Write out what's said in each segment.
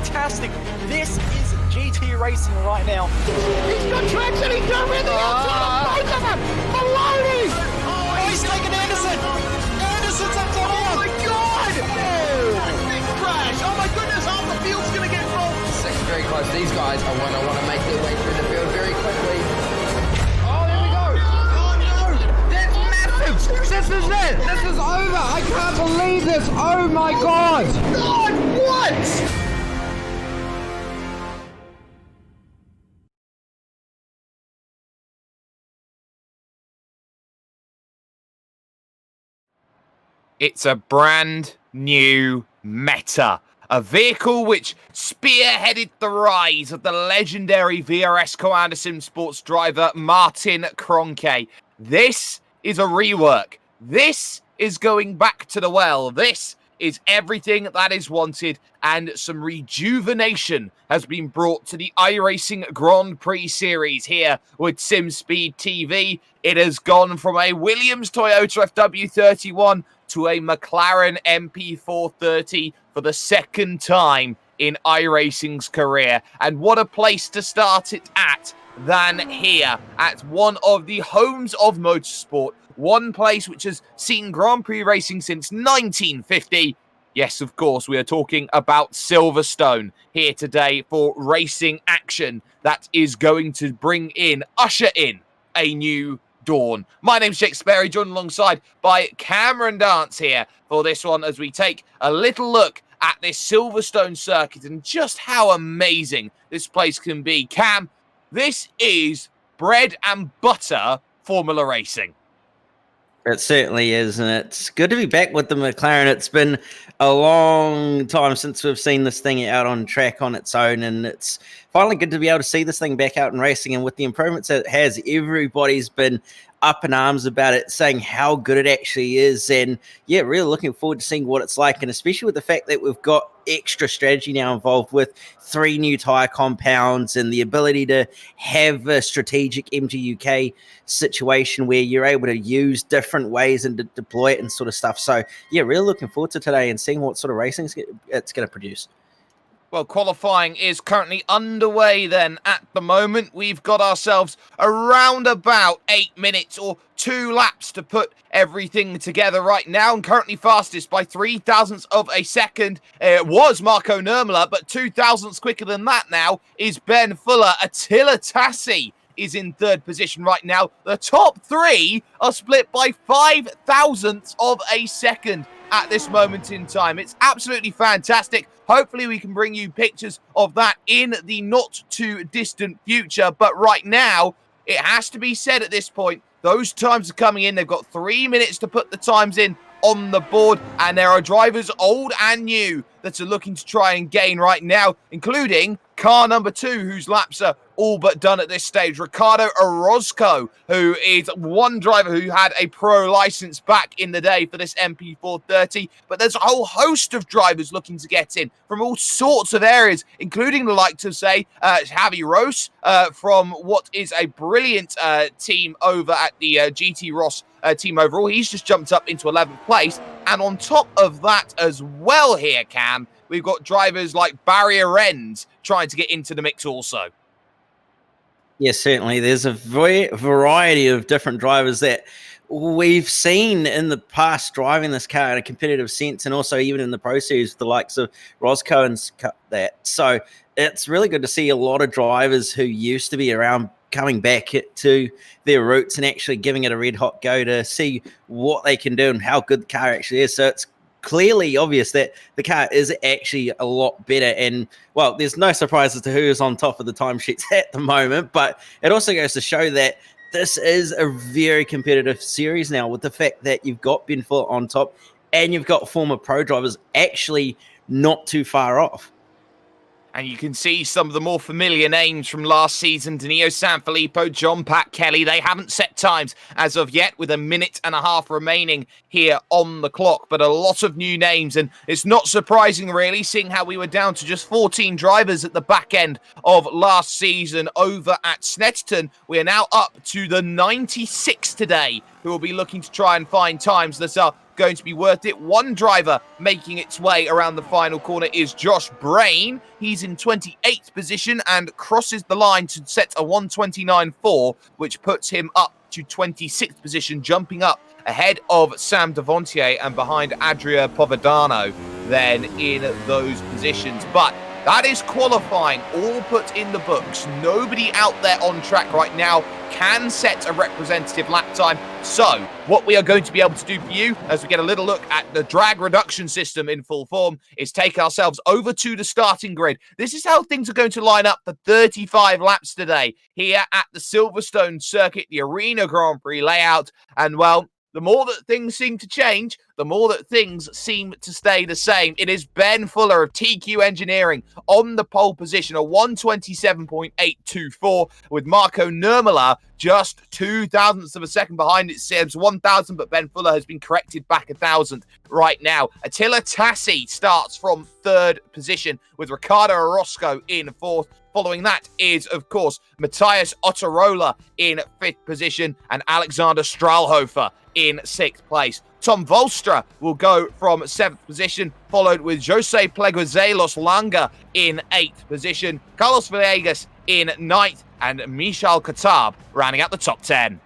fantastic. This is GT racing right now. He's got traction, he's got everything outside of both of them. Maloney! Oh, he's taking Anderson. Anderson's up top here. Oh my God! Big crash. Oh my goodness, half the field's going to get rolled. Second very close. These guys are want to make their way through the field very quickly. Oh, there we go. Oh no! That's massive! This is it! This is over! I can't believe this! Oh my God! God, what? It's a brand new Meta, a vehicle which spearheaded the rise of the legendary VRS Commander Sim Sports driver Martin Kroenke. This is a rework. This is going back to the well. This is everything that is wanted, and some rejuvenation has been brought to the iRacing Grand Prix series here with SimSpeed TV. It has gone from a Williams Toyota FW31 to a McLaren MP430 for the second time in iRacing's career. And what a place to start it at than here at one of the homes of motorsport. One place which has seen Grand Prix racing since 1950. Yes, of course, we are talking about Silverstone here today for racing action that is going to usher in a new dawn. My name's Jake Sperry, joined alongside by Cameron Dance here for this one as we take a little look at this Silverstone circuit and just how amazing this place can be. Cam, this is bread and butter Formula Racing. It certainly is, and it's good to be back with the McLaren. It's been a long time since we've seen this thing out on track on its own, and it's finally good to be able to see this thing back out in racing. And with the improvements it has, everybody's been up in arms about it, saying how good it actually is. And yeah, really looking forward to seeing what it's like, and especially with the fact that we've got extra strategy now involved with 3 new tire compounds and the ability to have a strategic MGUK situation where you're able to use different ways and to deploy it and sort of stuff. So yeah, really looking forward to today and seeing what sort of racing it's going to produce. Well, qualifying is currently underway then at the moment. We've got ourselves around about 8 minutes or 2 laps to put everything together right now. And currently fastest by 0.003 of a second. It was Marco Nurmela, but 0.002 quicker than that now is Ben Fuller. Attila Tassi is in 3rd position right now. The top 3 are split by 0.005 of a second at this moment in time. It's absolutely fantastic. Hopefully we can bring you pictures of that in the not too distant future. But right now, it has to be said at this point, those times are coming in. They've got 3 minutes to put the times in on the board, and there are drivers old and new that are looking to try and gain right now, including car number 2, whose laps are all but done at this stage, Ricardo Orozco, who is one driver who had a pro license back in the day for this MP430. But there's a whole host of drivers looking to get in from all sorts of areas, including the likes of, say, Javi Rose from what is a brilliant team over at the GT Ross team overall. He's just jumped up into 11th place. And on top of that as well here, Cam, we've got drivers like Barry Arends trying to get into the mix also. Yes, certainly. There's a variety of different drivers that we've seen in the past driving this car in a competitive sense, and also even in the Pro Series, the likes of Roscoe and that. So it's really good to see a lot of drivers who used to be around coming back to their roots and actually giving it a red hot go to see what they can do and how good the car actually is. So it's clearly obvious that the car is actually a lot better, and well, there's no surprise as to who is on top of the timesheets at the moment, but it also goes to show that this is a very competitive series now, with the fact that you've got Ben Fuller on top and you've got former pro drivers actually not too far off. And you can see some of the more familiar names from last season. Danilo Sanfilippo, John Pat Kelly. They haven't set times as of yet, with 1.5 minutes remaining here on the clock. But a lot of new names. And it's not surprising, really, seeing how we were down to just 14 drivers at the back end of last season over at Snetterton. We are now up to the 96 today, who will be looking to try and find times that are going to be worth it. One driver making its way around the final corner is Josh Brain. He's in 28th position and crosses the line to set a 1:29.4, which puts him up to 26th position, jumping up ahead of Sam Devontier and behind Adria Povedano then in those positions. But that is qualifying, all put in the books. Nobody out there on track right now can set a representative lap time. So what we are going to be able to do for you, as we get a little look at the drag reduction system in full form, is take ourselves over to the starting grid. This is how things are going to line up for 35 laps today here at the Silverstone circuit, the Arena Grand Prix layout. And well, the more that things seem to change, the more that things seem to stay the same. It is Ben Fuller of TQ Engineering on the pole position, a 1:27.824, with Marco Nurmela just 0.02 of a second behind. It says 1,000, but Ben Fuller has been corrected back 1,000 right now. Attila Tassi starts from 3rd position, with Riccardo Orozco in 4th. Following that is, of course, Matthias Ottarola in 5th position and Alexander Strahlhofer in 6th place. Tom Volstra will go from 7th position, followed with Jose Pleguezelos Langa in 8th position, Carlos Villegas in 9th, and Michal Katab rounding out the top 10.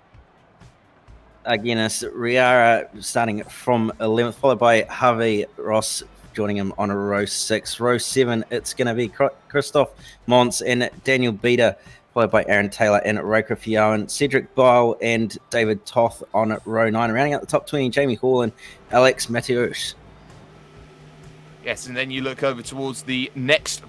Again, it's Riara starting from 11th, followed by Javi Ross joining him on a row 6. Row 7, it's going to be Christoph Mons and Daniel Beda, followed by Aaron Taylor and Roker Fiowen, Cedric Bile and David Toth on row 9. Rounding out the top 20, Jamie Hall and Alex Mateus. Yes, and then you look over towards the next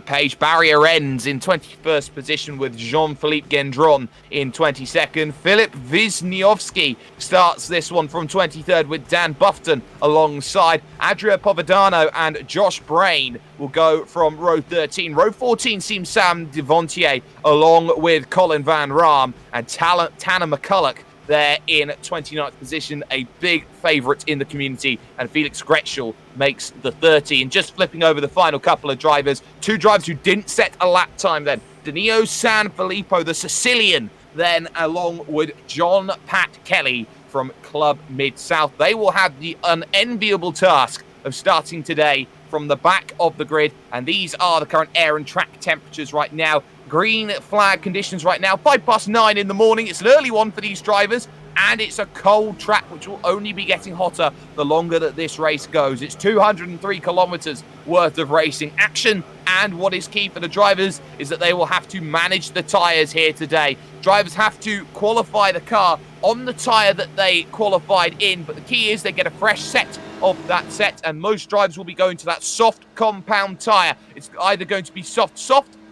page. Barrier ends in 21st position with Jean-Philippe Gendron in 22nd. Filip Wisniewski starts this one from 23rd with Dan Buffton alongside. Adria Povedano and Josh Brain will go from row 13. Row 14 seems Sam Devontier along with Colin Van Raam and Tanner McCulloch there in 29th position, a big favourite in the community, and Felix Gretschel makes the 30. And just flipping over the final couple of drivers, 2 drivers who didn't set a lap time then. Danilo Sanfilippo, the Sicilian, then along with John Pat Kelly from Club Mid-South. They will have the unenviable task of starting today from the back of the grid, and these are the current air and track temperatures right now. Green flag conditions right now, 9:05 in the morning. It's an early one for these drivers, and it's a cold track which will only be getting hotter the longer that this race goes. It's 203 kilometers worth of racing action, and what is key for the drivers is that they will have to manage the tires here today. Drivers have to qualify the car on the tire that they qualified in, but the key is they get a fresh set of that set, and most drivers will be going to that soft compound tire. It's either going to be soft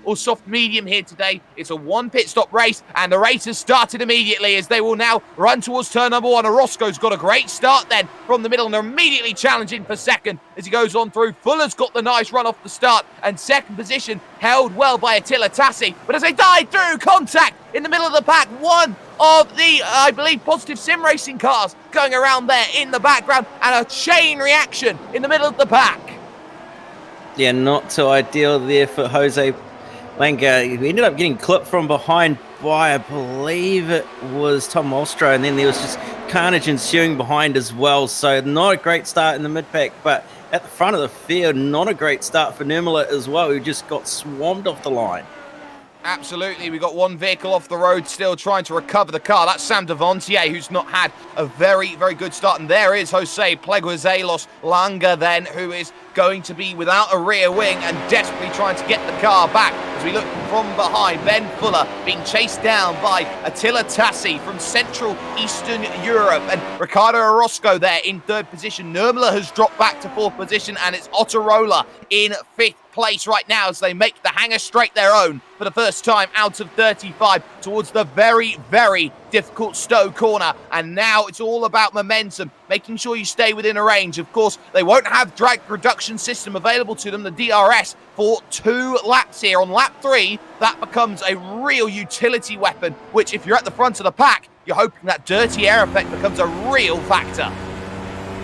or soft medium here today. It's a 1 pit stop race, and the race has started immediately as they will now run towards turn number 1. Orozco's got a great start then from the middle, and they're immediately challenging for second as he goes on through. Fuller's got the nice run off the start, and second position held well by Attila Tassi, but as they dive through contact in the middle of the pack, one of the, I believe, Positive Sim Racing cars going around there in the background, and a chain reaction in the middle of the pack. Yeah, not so ideal there for Jose Langa. He ended up getting clipped from behind by, I believe it was Tom Molstro, and then there was just carnage ensuing behind as well. So not a great start in the mid-pack, but at the front of the field, not a great start for Nurmela as well, who just got swarmed off the line. Absolutely, we got one vehicle off the road still trying to recover the car. That's Sam Devontier, who's not had a very, very good start. And there is Jose Pleguezelos Langa then, who is going to be without a rear wing and desperately trying to get the car back. As we look from behind, Ben Fuller being chased down by Attila Tassi from Central Eastern Europe, and Riccardo Orozco there in 3rd position. Nurmela has dropped back to 4th position, and it's Ottarola in 5th place right now as they make the hangar straight their own for the first time out of 35 towards the very, very difficult Stowe corner. And now it's all about momentum, making sure you stay within a range. Of course, they won't have drag reduction system available to them, the DRS, for 2 laps here. On lap 3, that becomes a real utility weapon, which if you're at the front of the pack, you're hoping that dirty air effect becomes a real factor.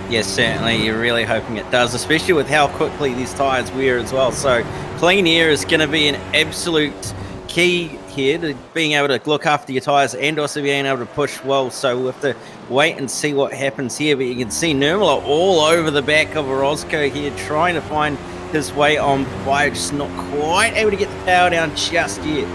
Yes, certainly. You're really hoping it does, especially with how quickly these tyres wear as well. So clean air is going to be an absolute key here to being able to look after your tyres and also being able to push well. So with the wait and see what happens here. But you can see Nurmela all over the back of Orozco here, trying to find his way on by, just not quite able to get the power down just yet.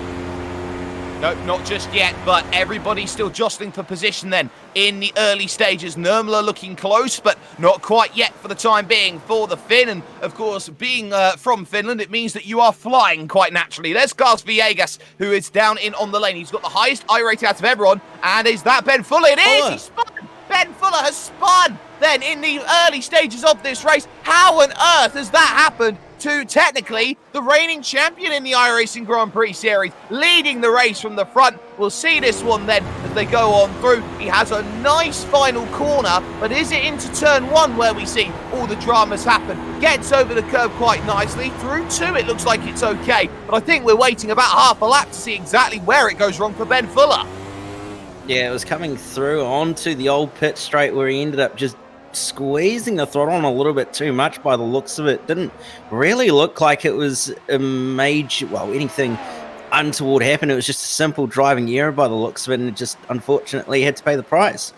Nope, not just yet, but everybody's still jostling for position then in the early stages. Nurmela looking close, but not quite yet for the time being for the Finn. And, of course, being from Finland, it means that you are flying quite naturally. There's Carlos Villegas, who is down in on the lane. He's got the highest iRate out of everyone. And is that Ben Fuller? It is! He spun! Ben Fuller has spun then in the early stages of this race. How on earth has that happened to technically the reigning champion in the iRacing Grand Prix series, leading the race from the front? We'll see this one then as they go on through. He has a nice final corner, but is it into turn one where we see all the dramas happen? Gets over the curve quite nicely. Through two, it looks like it's okay, but I think we're waiting about half a lap to see exactly where it goes wrong for Ben Fuller. Yeah, it was coming through onto the old pit straight where he ended up just squeezing the throttle on a little bit too much by the looks of it. Didn't really look like it was a major, well, anything untoward happened. It was just a simple driving error by the looks of it, and it just unfortunately had to pay the price.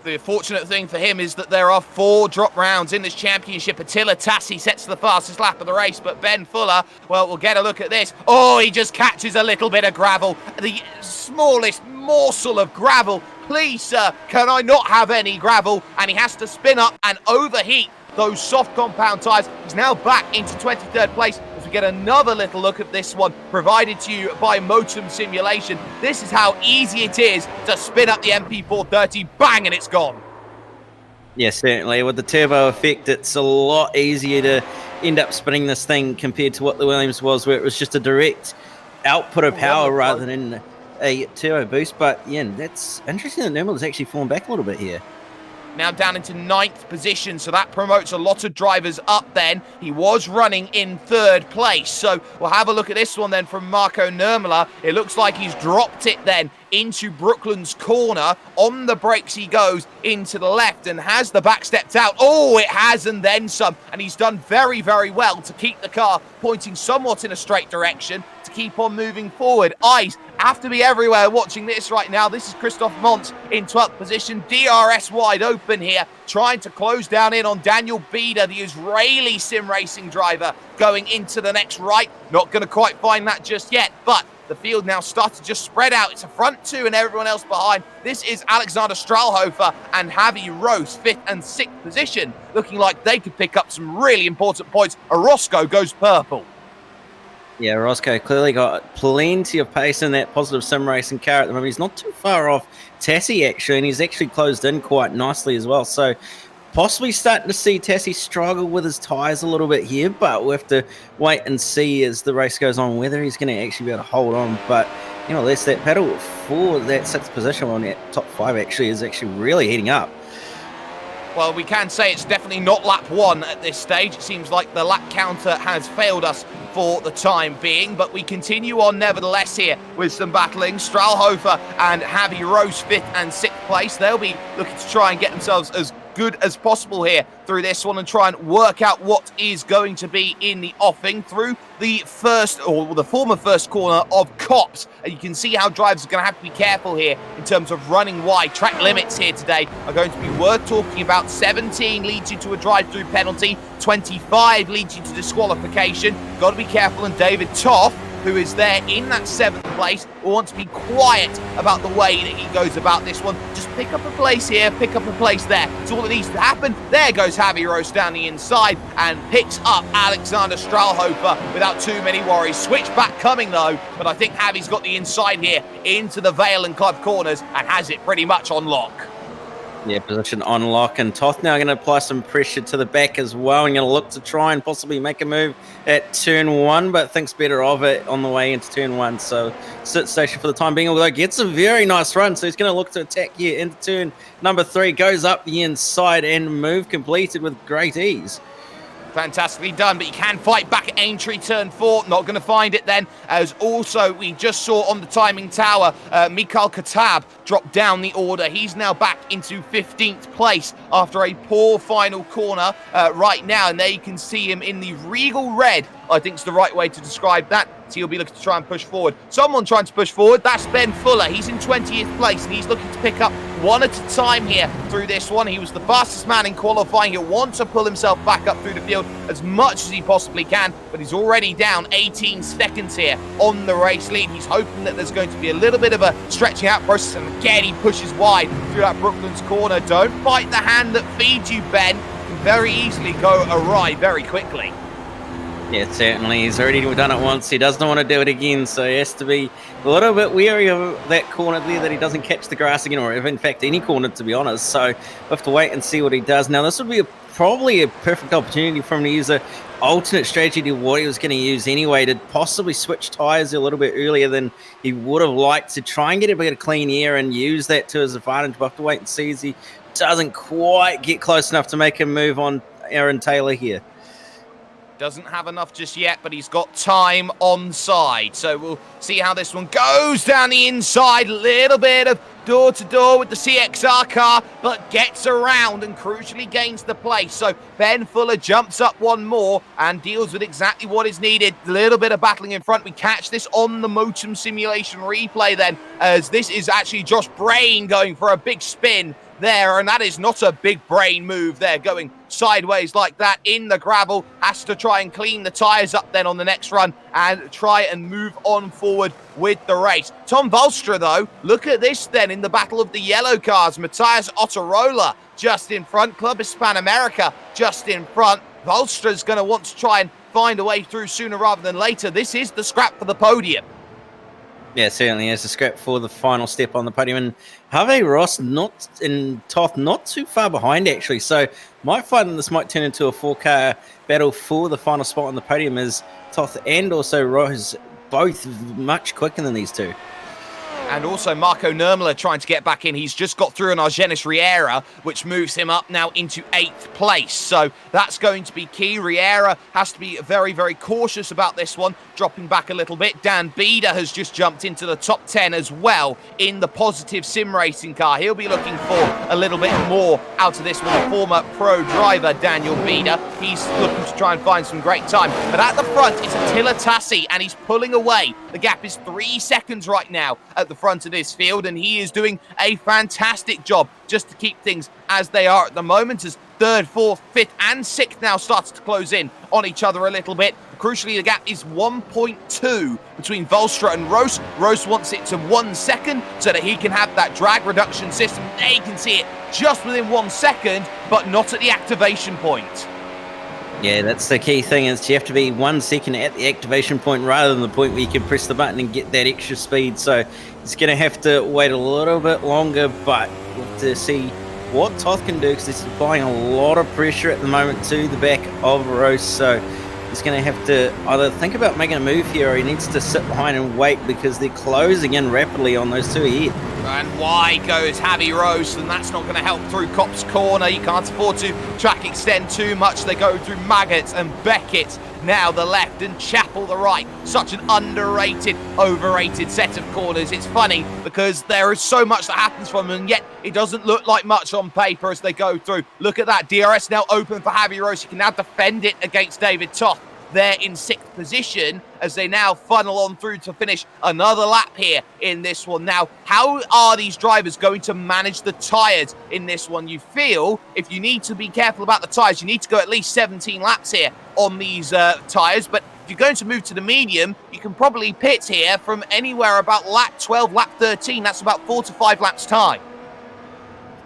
The fortunate thing for him is that there are 4 drop rounds in this championship. Attila Tassi sets the fastest lap of the race, but Ben Fuller, well, we'll get a look at this. Oh, he just catches a little bit of gravel. The smallest morsel of gravel. Please, sir, can I not have any gravel? And he has to spin up and overheat those soft compound tyres. He's now back into 23rd place as we get another little look at this one provided to you by Motum Simulation. This is how easy it is to spin up the MP430. Bang, and it's gone. Yeah, certainly. With the turbo effect, it's a lot easier to end up spinning this thing compared to what the Williams was, where it was just a direct output of power rather than a turbo boost. But yeah, that's interesting that Nurmela's actually fallen back a little bit here. Now down into 9th position, so that promotes a lot of drivers up then. He was running in 3rd place, so we'll have a look at this one then from Marco Nurmela. It looks like he's dropped it then into Brooklands corner. On the brakes he goes into the left, and has the back stepped out? Oh, it has, and then some. And he's done very, very well to keep the car pointing somewhat in a straight direction, to keep on moving forward. Eyes have to be everywhere watching this right now. This is Christophe Mont in 12th position. DRS wide open here, trying to close down in on Daniel Bieder, the Israeli sim racing driver, going into the next right. Not going to quite find that just yet, but the field now starts to just spread out. It's a front 2 and everyone else behind. This is Alexander Stralhofer and Javi Rose, 5th and 6th position, looking like they could pick up some really important points. Orozco goes purple. Yeah, Roscoe clearly got plenty of pace in that positive sim racing car at the moment. He's not too far off Tassi, actually, and he's actually closed in quite nicely as well. So possibly starting to see Tassi struggle with his tyres a little bit here, but we'll have to wait and see as the race goes on whether he's going to actually be able to hold on. But, you know, that's that battle for that 6th position on that top 5 actually is actually really heating up. Well, we can say it's definitely not lap 1 at this stage. It seems like the lap counter has failed us for the time being, but we continue on nevertheless here with some battling. Stralhofer and Javi Rose 5th and 6th place. They'll be looking to try and get themselves as good as possible here through this one and try and work out what is going to be in the offing through the first, or the former first corner of Cops. And you can see how drivers are going to have to be careful here in terms of running wide. Track limits here today are going to be worth talking about. 17 leads you to a drive-through penalty, 25 leads you to disqualification. Got to be careful, and David Toff, who is there in that 7th place, will want to be quiet about the way that he goes about this one. Just pick up a place here, pick up a place there. It's all that needs to happen. There goes Javi Rose down the inside and picks up Alexander Stralhofer without too many worries. Switchback coming though, but I think Javi's got the inside here into the Vale and Club corners and has it pretty much on lock. Yeah, position on lock, and Toth now going to apply some pressure to the back as well, and going to look to try and possibly make a move at turn 1, but thinks better of it on the way into turn 1. So sit station for the time being, although gets a very nice run, so he's going to look to attack here into turn number 3, goes up the inside, and move completed with great ease. Fantastically done, but you can fight back at Aintree turn 4. Not going to find it then, as also we just saw on the timing tower, Mikhail Katab drop down the order. He's now back into 15th place after a poor final corner right now, and there you can see him in the regal red, I think is the right way to describe that. So he'll be looking to try and push forward. Someone trying to push forward, that's Ben Fuller. He's in 20th place, and he's looking to pick up one at a time here through this one. He was the fastest man in qualifying. He'll want to pull himself back up through the field as much as he possibly can, but he's already down 18 seconds here on the race lead. He's hoping that there's going to be a little bit of a stretching out process, and again, he pushes wide through that Brooklands corner. Don't bite the hand that feeds you, Ben. Can very easily go awry very quickly. Yeah, certainly. He's already done it once. He doesn't want to do it again, so he has to be a little bit wary of that corner there, that he doesn't catch the grass again, or if in fact any corner, to be honest. So we'll have to wait and see what he does. Now, this would be probably a perfect opportunity for him to use an alternate strategy to what he was going to use anyway, to possibly switch tyres a little bit earlier than he would have liked, to try and get a bit of clean air and use that to his advantage. We'll have to wait and see as he doesn't quite get close enough to make him move on Aaron Taylor here. Doesn't have enough just yet, but he's got time on side. So we'll see how this one goes down the inside. Little bit of door-to-door with the CXR car, but gets around and crucially gains the place. So Ben Fuller jumps up one more and deals with exactly what is needed. A little bit of battling in front. We catch this on the Motum simulation replay then, as this is actually Josh Brain going for a big spin there, and that is not a big brain move there, going sideways like that in the gravel. Has to try and clean the tyres up then on the next run and try and move on forward with the race. Tom Valstra, though, look at this then in the battle of the yellow cars. Matthias Ottarola just in front, Club Hispanoamerica just in front. Valstra's going to want to try and find a way through sooner rather than later. This is the scrap for the podium. Yeah, certainly is a scrap for the final step on the podium. And Harvey Ross Toth not too far behind, actually. So might find this might turn into a 4-car battle for the final spot on the podium, as Toth and also Ross both much quicker than these two. And also Marco Nurmela trying to get back in. He's just got through an Argenis Riera, which moves him up now into 8th place. So that's going to be key. Riera has to be very, very cautious about this one, dropping back a little bit. Dan Bieder has just jumped into the top 10 as well in the positive sim racing car. He'll be looking for a little bit more out of this one. The former pro driver, Daniel Bieder. He's looking to try and find some great time. But at the front, it's Attila Tassi, and he's pulling away. The gap is 3 seconds right now at the front of this field, and he is doing a fantastic job just to keep things as they are at the moment, as 3rd, 4th, 5th and 6th now starts to close in on each other a little bit. Crucially, the gap is 1.2 between Valstra and Roos. Roos wants it to 1 second so that he can have that drag reduction system. They can see it just within 1 second, but not at the activation point. Yeah, that's the key thing, is you have to be 1 second at the activation point rather than the point where you can press the button and get that extra speed. So he's going to have to wait a little bit longer, but we'll have to see what Toth can do, because he's applying a lot of pressure at the moment to the back of Rose. So he's going to have to either think about making a move here, or he needs to sit behind and wait, because they're closing in rapidly on those two ahead. And wide goes Javi Rose, and that's not going to help through Cop's corner. You can't afford to track extend too much. They go through Maggots and Beckett now the left, and Chapel the right. Such an underrated, overrated set of corners. It's funny because there is so much that happens from them, and yet it doesn't look like much on paper as they go through. Look at that. DRS now open for Javi Rose. He can now defend it against David Toth. They're in 6th position as they now funnel on through to finish another lap here in this one. Now, how are these drivers going to manage the tyres in this one? You feel if you need to be careful about the tyres, you need to go at least 17 laps here on these tyres. But if you're going to move to the medium, you can probably pit here from anywhere about lap 12, lap 13. That's about 4 to 5 laps time.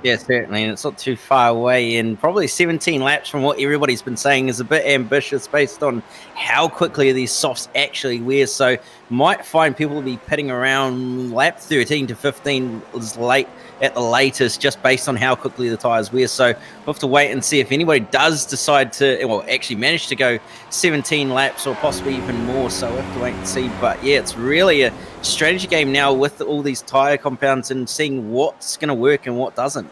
Yeah, certainly, and it's not too far away, and probably 17 laps from what everybody's been saying is a bit ambitious based on how quickly these softs actually wear. So might find people will be pitting around lap 13 to 15 is late at the latest, just based on how quickly the tyres wear. So we'll have to wait and see if anybody does decide to, well, actually manage to go 17 laps or possibly even more. So we'll have to wait and see. But yeah, it's really a strategy game now with all these tyre compounds and seeing what's going to work and what doesn't.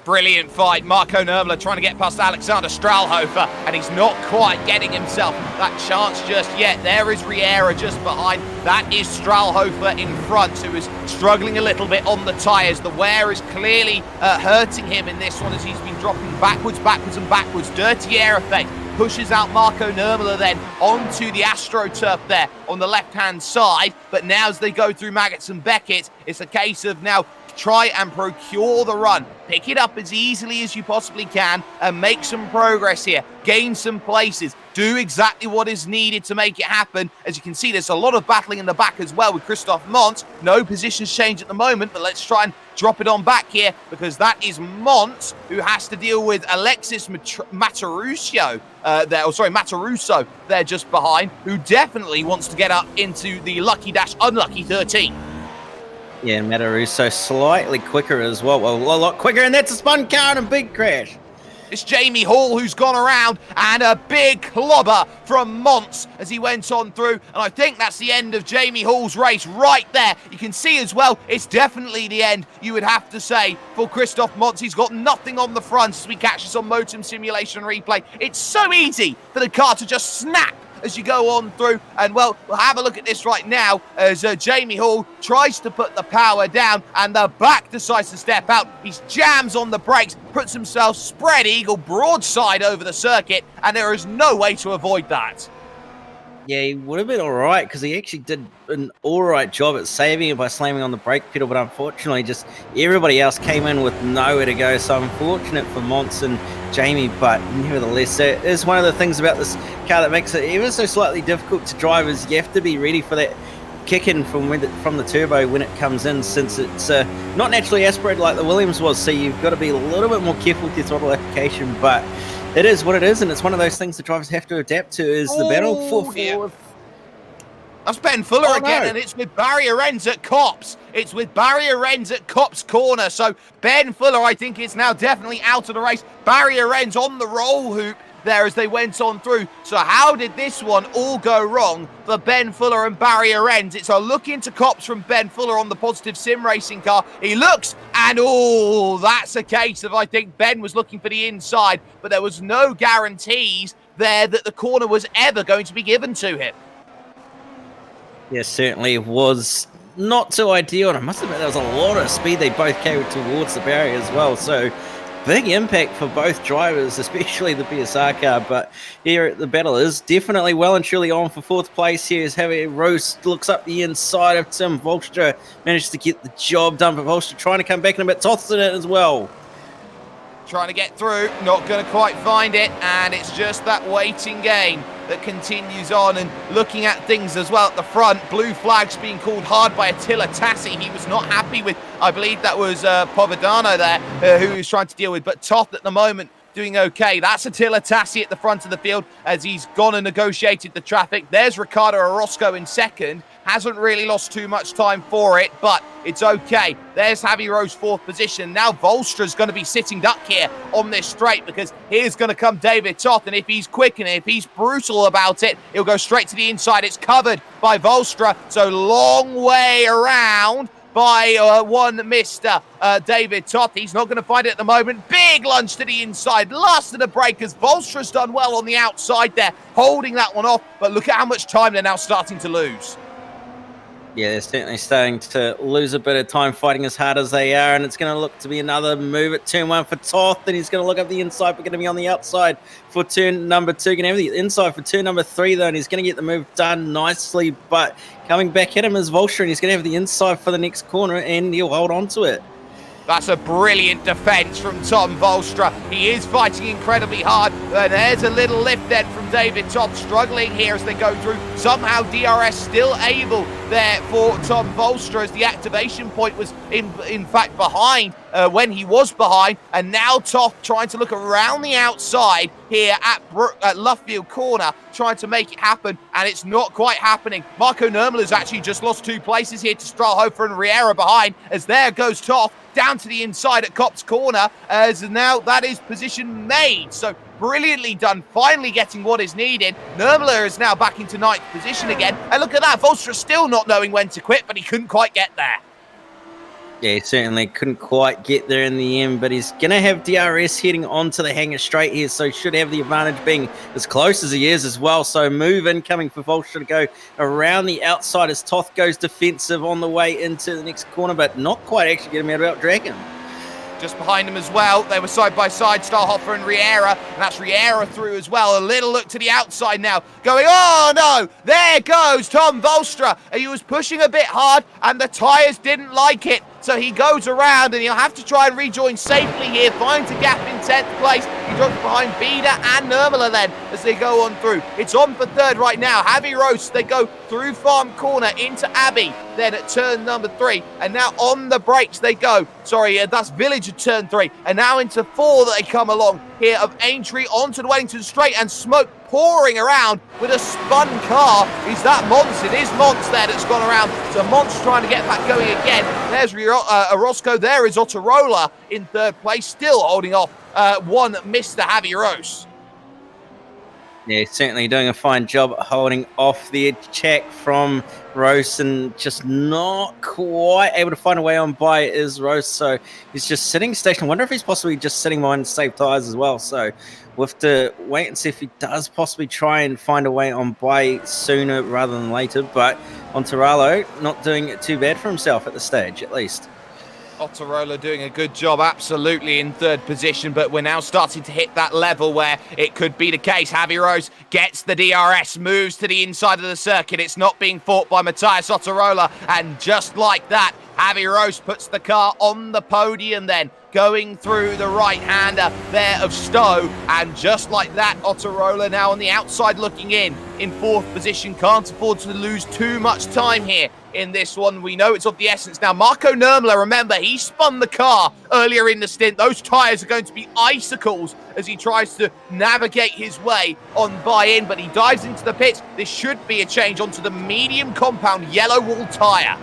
Brilliant fight. Marco Nurmela trying to get past Alexander Stralhofer, and he's not quite getting himself that chance just yet. There is Riera just behind. That is Stralhofer in front, who is struggling a little bit on the tyres. The wear is clearly hurting him in this one as he's been dropping backwards and backwards. Dirty air effect pushes out Marco Nurmela then onto the AstroTurf there on the left-hand side. But now as they go through Maggots and Beckett, it's a case of now try and procure the run. Pick it up as easily as you possibly can and make some progress here. Gain some places. Do exactly what is needed to make it happen. As you can see, there's a lot of battling in the back as well with Christophe Mont. No positions change at the moment, but let's try and drop it on back here because that is Mont who has to deal with Alexis Matarusso there just behind, who definitely wants to get up into the lucky-unlucky 13. Yeah, Matarusso slightly quicker as well. Well, a lot quicker, and that's a spun car and a big crash. It's Jamie Hall who's gone around, and a big clobber from Mont as he went on through. And I think that's the end of Jamie Hall's race right there. You can see as well, it's definitely the end, you would have to say, for Christophe Mont. He's got nothing on the front as we catch this on Motum Simulation Replay. It's so easy for the car to just snap as you go on through. And well, we'll have a look at this right now as Jamie Hall tries to put the power down and the back decides to step out. He jams on the brakes, puts himself spread eagle broadside over the circuit, and there is no way to avoid that. Yeah, he would have been all right because he actually did an all right job at saving it by slamming on the brake pedal, but unfortunately just everybody else came in with nowhere to go. So unfortunate for Mons and Jamie, but nevertheless, it is one of the things about this car that makes it ever so slightly difficult to drive is you have to be ready for that kick in from the turbo when it comes in, since it's not naturally aspirated like the Williams was, so you've got to be a little bit more careful with your throttle application, but it is what it is, and it's one of those things the drivers have to adapt to, is the battle for fourth. That's Ben Fuller again, and it's with barrier ends at Copse. It's with barrier ends at Copse corner. So Ben Fuller, I think, is now definitely out of the race. Barrier ends on the roll hoop there as they went on through. So how did this one all go wrong for Ben Fuller and barrier ends? It's a look into Copse from Ben Fuller on the Positive Sim Racing car. He looks, and oh, that's a case of, I think Ben was looking for the inside, but there was no guarantees there that the corner was ever going to be given to him. Yeah, certainly it was not too ideal, and I must admit there was a lot of speed they both carried towards the barrier as well, so big impact for both drivers, especially the PSR car. But here the battle is definitely well and truly on for fourth place here as Javier Rose looks up the inside of Tim Volstra, managed to get the job done for Volstra, trying to come back in a bit. Toth's in it as well. Trying to get through, not going to quite find it, and it's just that waiting game that continues on. And looking at things as well at the front, blue flags being called hard by Attila Tassi. He was not happy with, I believe that was Povedano there, who he was trying to deal with, but Toth at the moment doing okay. That's Attila Tassi at the front of the field as he's gone and negotiated the traffic. There's Ricardo Orozco in second. Hasn't really lost too much time for it, but it's okay. There's Javi Rose fourth position. Now Volstra's going to be sitting duck here on this straight because here's going to come David Toth, and if he's quick and if he's brutal about it, he'll go straight to the inside. It's covered by Volstra, so long way around by one Mr. David Toth. He's not going to find it at the moment. Big lunge to the inside. Last of the breakers. Volstra's done well on the outside there, holding that one off, but look at how much time they're now starting to lose. Yeah, they're certainly starting to lose a bit of time fighting as hard as they are, and it's going to look to be another move at turn one for Toth, and he's going to look up the inside, but going to be on the outside for turn number two. Going to have the inside for turn number three, though, and he's going to get the move done nicely, but coming back at him is Volstra, and he's going to have the inside for the next corner, and he'll hold on to it. That's a brilliant defence from Tom Volstra. He is fighting incredibly hard. And there's a little lift then from David Toth, struggling here as they go through. Somehow DRS still able there for Tom Volstra as the activation point was in fact behind when he was behind. And now Toth trying to look around the outside here at Luffield Corner, trying to make it happen, and it's not quite happening. Marco Nurmela's actually just lost 2 places here to Strahlhofer and Riera behind, as there goes Toth down to the inside at Copse Corner, as now that is position made. So brilliantly done, finally getting what is needed. Nurmela is now back into 9th position again, and look at that, Volstra still not knowing when to quit, but he couldn't quite get there. Yeah, he certainly couldn't quite get there in the end, but he's going to have DRS heading onto the hangar straight here, so he should have the advantage being as close as he is as well. So move incoming for Volstra to go around the outside as Toth goes defensive on the way into the next corner, but not quite actually get him out drag him. Just behind him as well, they were side by side, Stahlhofer and Riera, and that's Riera through as well. A little look to the outside now, going, oh no, there goes Tom Volstra. He was pushing a bit hard and the tyres didn't like it. So he goes around and he'll have to try and rejoin safely here, finds a gap in 10th place. He drops behind Bida and Nurmala then as they go on through. It's on for third right now. Javi Rose, they go through Farm Corner into Abbey, then at turn number 3. And now on the brakes they go. Sorry, that's Village at turn 3. And now into 4 that they come along here of Aintree onto the Wellington Straight, and smoke pouring around with a spun car. Is that Mons? It is Mons there that's gone around. So Mons trying to get back going again. There's Orozco. There is Ottorola in third place, still holding off one Mr. Javi Rose. Yeah, certainly doing a fine job holding off the check from Rose, and just not quite able to find a way on by is Rose. So he's just sitting stationary. I wonder if he's possibly just sitting behind safe tyres as well. So we'll have to wait and see if he does possibly try and find a way on by sooner rather than later. But Ontaralo not doing it too bad for himself at the stage, at least. Ottorola doing a good job, absolutely, in third position, but we're now starting to hit that level where it could be the case. Javi Rose gets the DRS, moves to the inside of the circuit. It's not being fought by Matthias Ottorola, and just like that, Javi Rose puts the car on the podium then, going through the right-hander there of Stowe, and just like that, Ottorola now on the outside looking in fourth position. Can't afford to lose too much time here in this one. We know it's of the essence now. Marco Nurmala, remember, he spun the car earlier in the stint. Those tyres are going to be icicles as he tries to navigate his way on buy-in, but he dives into the pits. This should be a change onto the medium compound yellow wall tyre.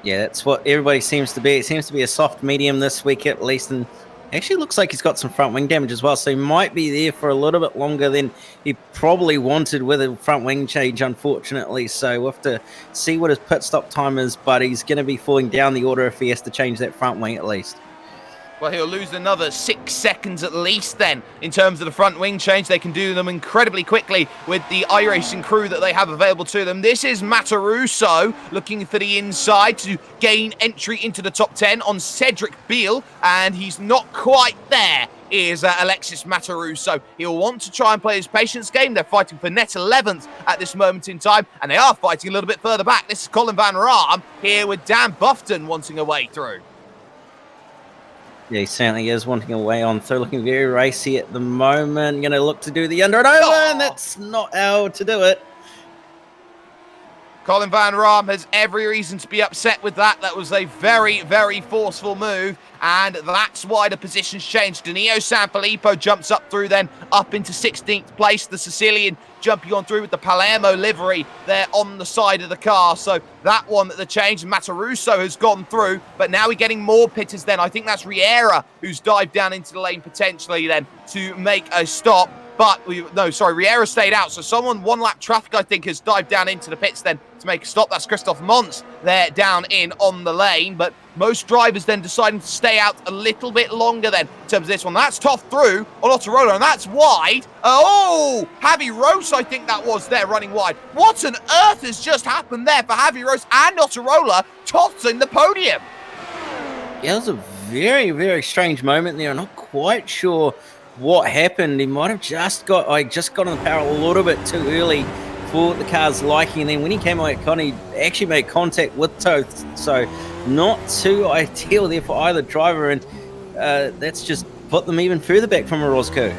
Yeah, that's what everybody seems to be. It seems to be a soft medium this week at least, and actually looks like he's got some front wing damage as well, so he might be there for a little bit longer than he probably wanted with a front wing change, unfortunately. So we'll have to see what his pit stop time is, but he's going to be falling down the order if he has to change that front wing at least. Well, he'll lose another 6 seconds at least then in terms of the front wing change. They can do them incredibly quickly with the iRacing crew that they have available to them. This is Mataruso looking for the inside to gain entry into the top 10 on Cedric Beale, and he's not quite there. Is Alexis Mataruso. He'll want to try and play his patience game. They're fighting for net 11th at this moment in time, and they are fighting a little bit further back. This is Colin Van Raam here with Dan Buffton wanting a way through. Yeah, he certainly is wanting a way on through, looking very racy at the moment. Going to look to do the under and over, and that's not how to do it. Colin Van Raam has every reason to be upset with that. That was a very, very forceful move, and that's why the position's changed. Danilo Sanfilippo jumps up through then, up into 16th place. The Sicilian jumping on through with the Palermo livery there on the side of the car. So that one, the change. Mataruso has gone through, but now we're getting more pitters then. I think that's Riera who's dived down into the lane potentially then to make a stop. But, Riera stayed out. So someone, one lap traffic, I think, has dived down into the pits then to make a stop. That's Christoph Mons there down in on the lane. But most drivers then deciding to stay out a little bit longer then in terms of this one. That's tough through on Ottorola, and that's wide. Oh, Javi Rose, I think that was there running wide. What on earth has just happened there for Javi Rose and Ottorola tossing the podium? Yeah, it was a very, very strange moment there. I'm not quite sure what happened. He might have just got on the power a little bit too early for the car's liking, and then when he came away, he actually made contact with Toth, so not too ideal there for either driver, and that's just put them even further back from Orozco.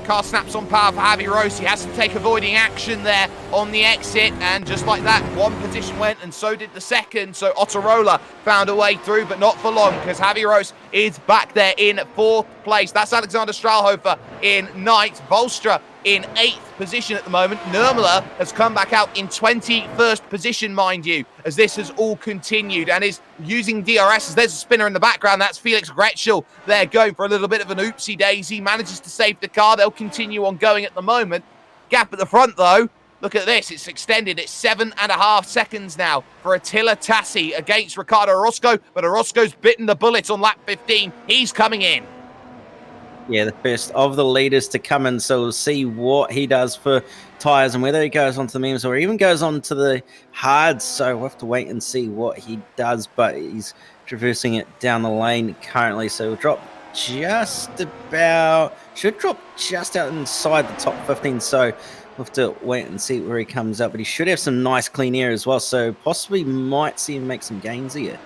Car snaps on power for Javi Rose. He has to take avoiding action there on the exit, and just like that, one position went and so did the second. So Ottorola found a way through, but not for long, because Javi Rose is back there in 4th place. That's Alexander Strahlhofer in 9th, Volstra in 8th position at the moment. Nurmala has come back out in 21st position, mind you, as this has all continued and is using DRS. There's a spinner in the background. That's Felix Gretschel there going for a little bit of an oopsie daisy. Manages to save the car. They'll continue on going at the moment. Gap at the front, though. Look at this. It's extended. It's 7.5 seconds now for Attila Tassi against Ricardo Orozco, but Orozco's bitten the bullet on lap 15. He's coming in. Yeah, the first of the leaders to come in, so we'll see what he does for tyres and whether he goes onto the mediums or even goes onto the hards. So we'll have to wait and see what he does, but he's traversing it down the lane currently, so we'll drop just out inside the top 15. So We'll have to wait and see where he comes up, but he should have some nice clean air as well, so possibly might see him make some gains here.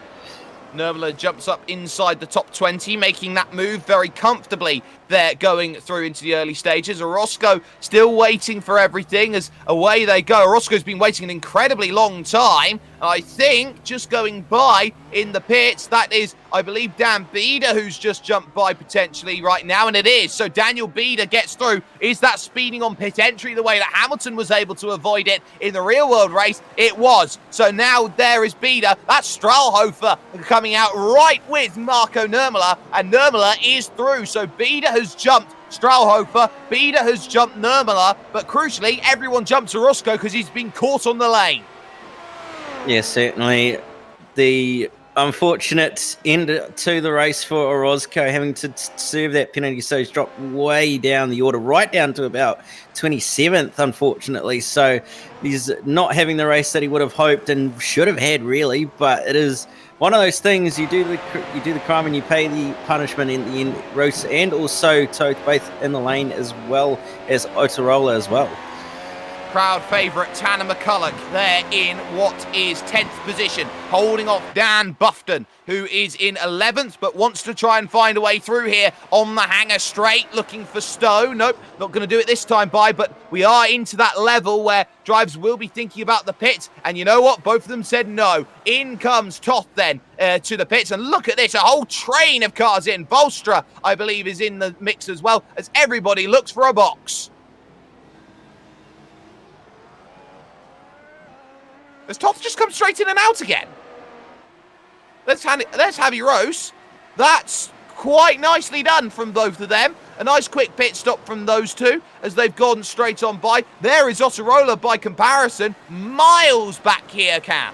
Nurmela jumps up inside the top 20, making that move very comfortably there going through into the early stages. Orozco still waiting for everything as away they go. Orozco's been waiting an incredibly long time. I think just going by in the pits, that is, I believe, Dan Bieder who's just jumped by potentially right now, and it is. So Daniel Bieder gets through. Is that speeding on pit entry the way that Hamilton was able to avoid it in the real world race? It was. So now there is Bieder. That's Stralhofer coming out right with Marco Nurmela, and Nurmela is through. So Bieder has jumped Stralhofer, Bieder has jumped Nurmela, but crucially, everyone jumped Orozco because he's been caught on the lane. Yeah, certainly. The unfortunate end to the race for Orozco, having to serve that penalty, so he's dropped way down the order, right down to about 27th, unfortunately. So he's not having the race that he would have hoped and should have had, really. But it is one of those things: you do the crime and you pay the punishment in the end. Roos and also Toth both in the lane, as well as Otarola as well. Crowd favourite Tanner McCulloch there in what is 10th position, holding off Dan Buffton, who is in 11th, but wants to try and find a way through here on the hanger straight, looking for Stowe. Nope, not going to do it this time, but we are into that level where drivers will be thinking about the pits, and you know what? Both of them said no. In comes Toth then to the pits, and look at this, a whole train of cars in. Bolstra, I believe, is in the mix as well, as everybody looks for a box. Has Toth just come straight in and out again? There's Javi Rose. That's quite nicely done from both of them. A nice quick pit stop from those two as they've gone straight on by. There is Otarola by comparison. Miles back here, Cam.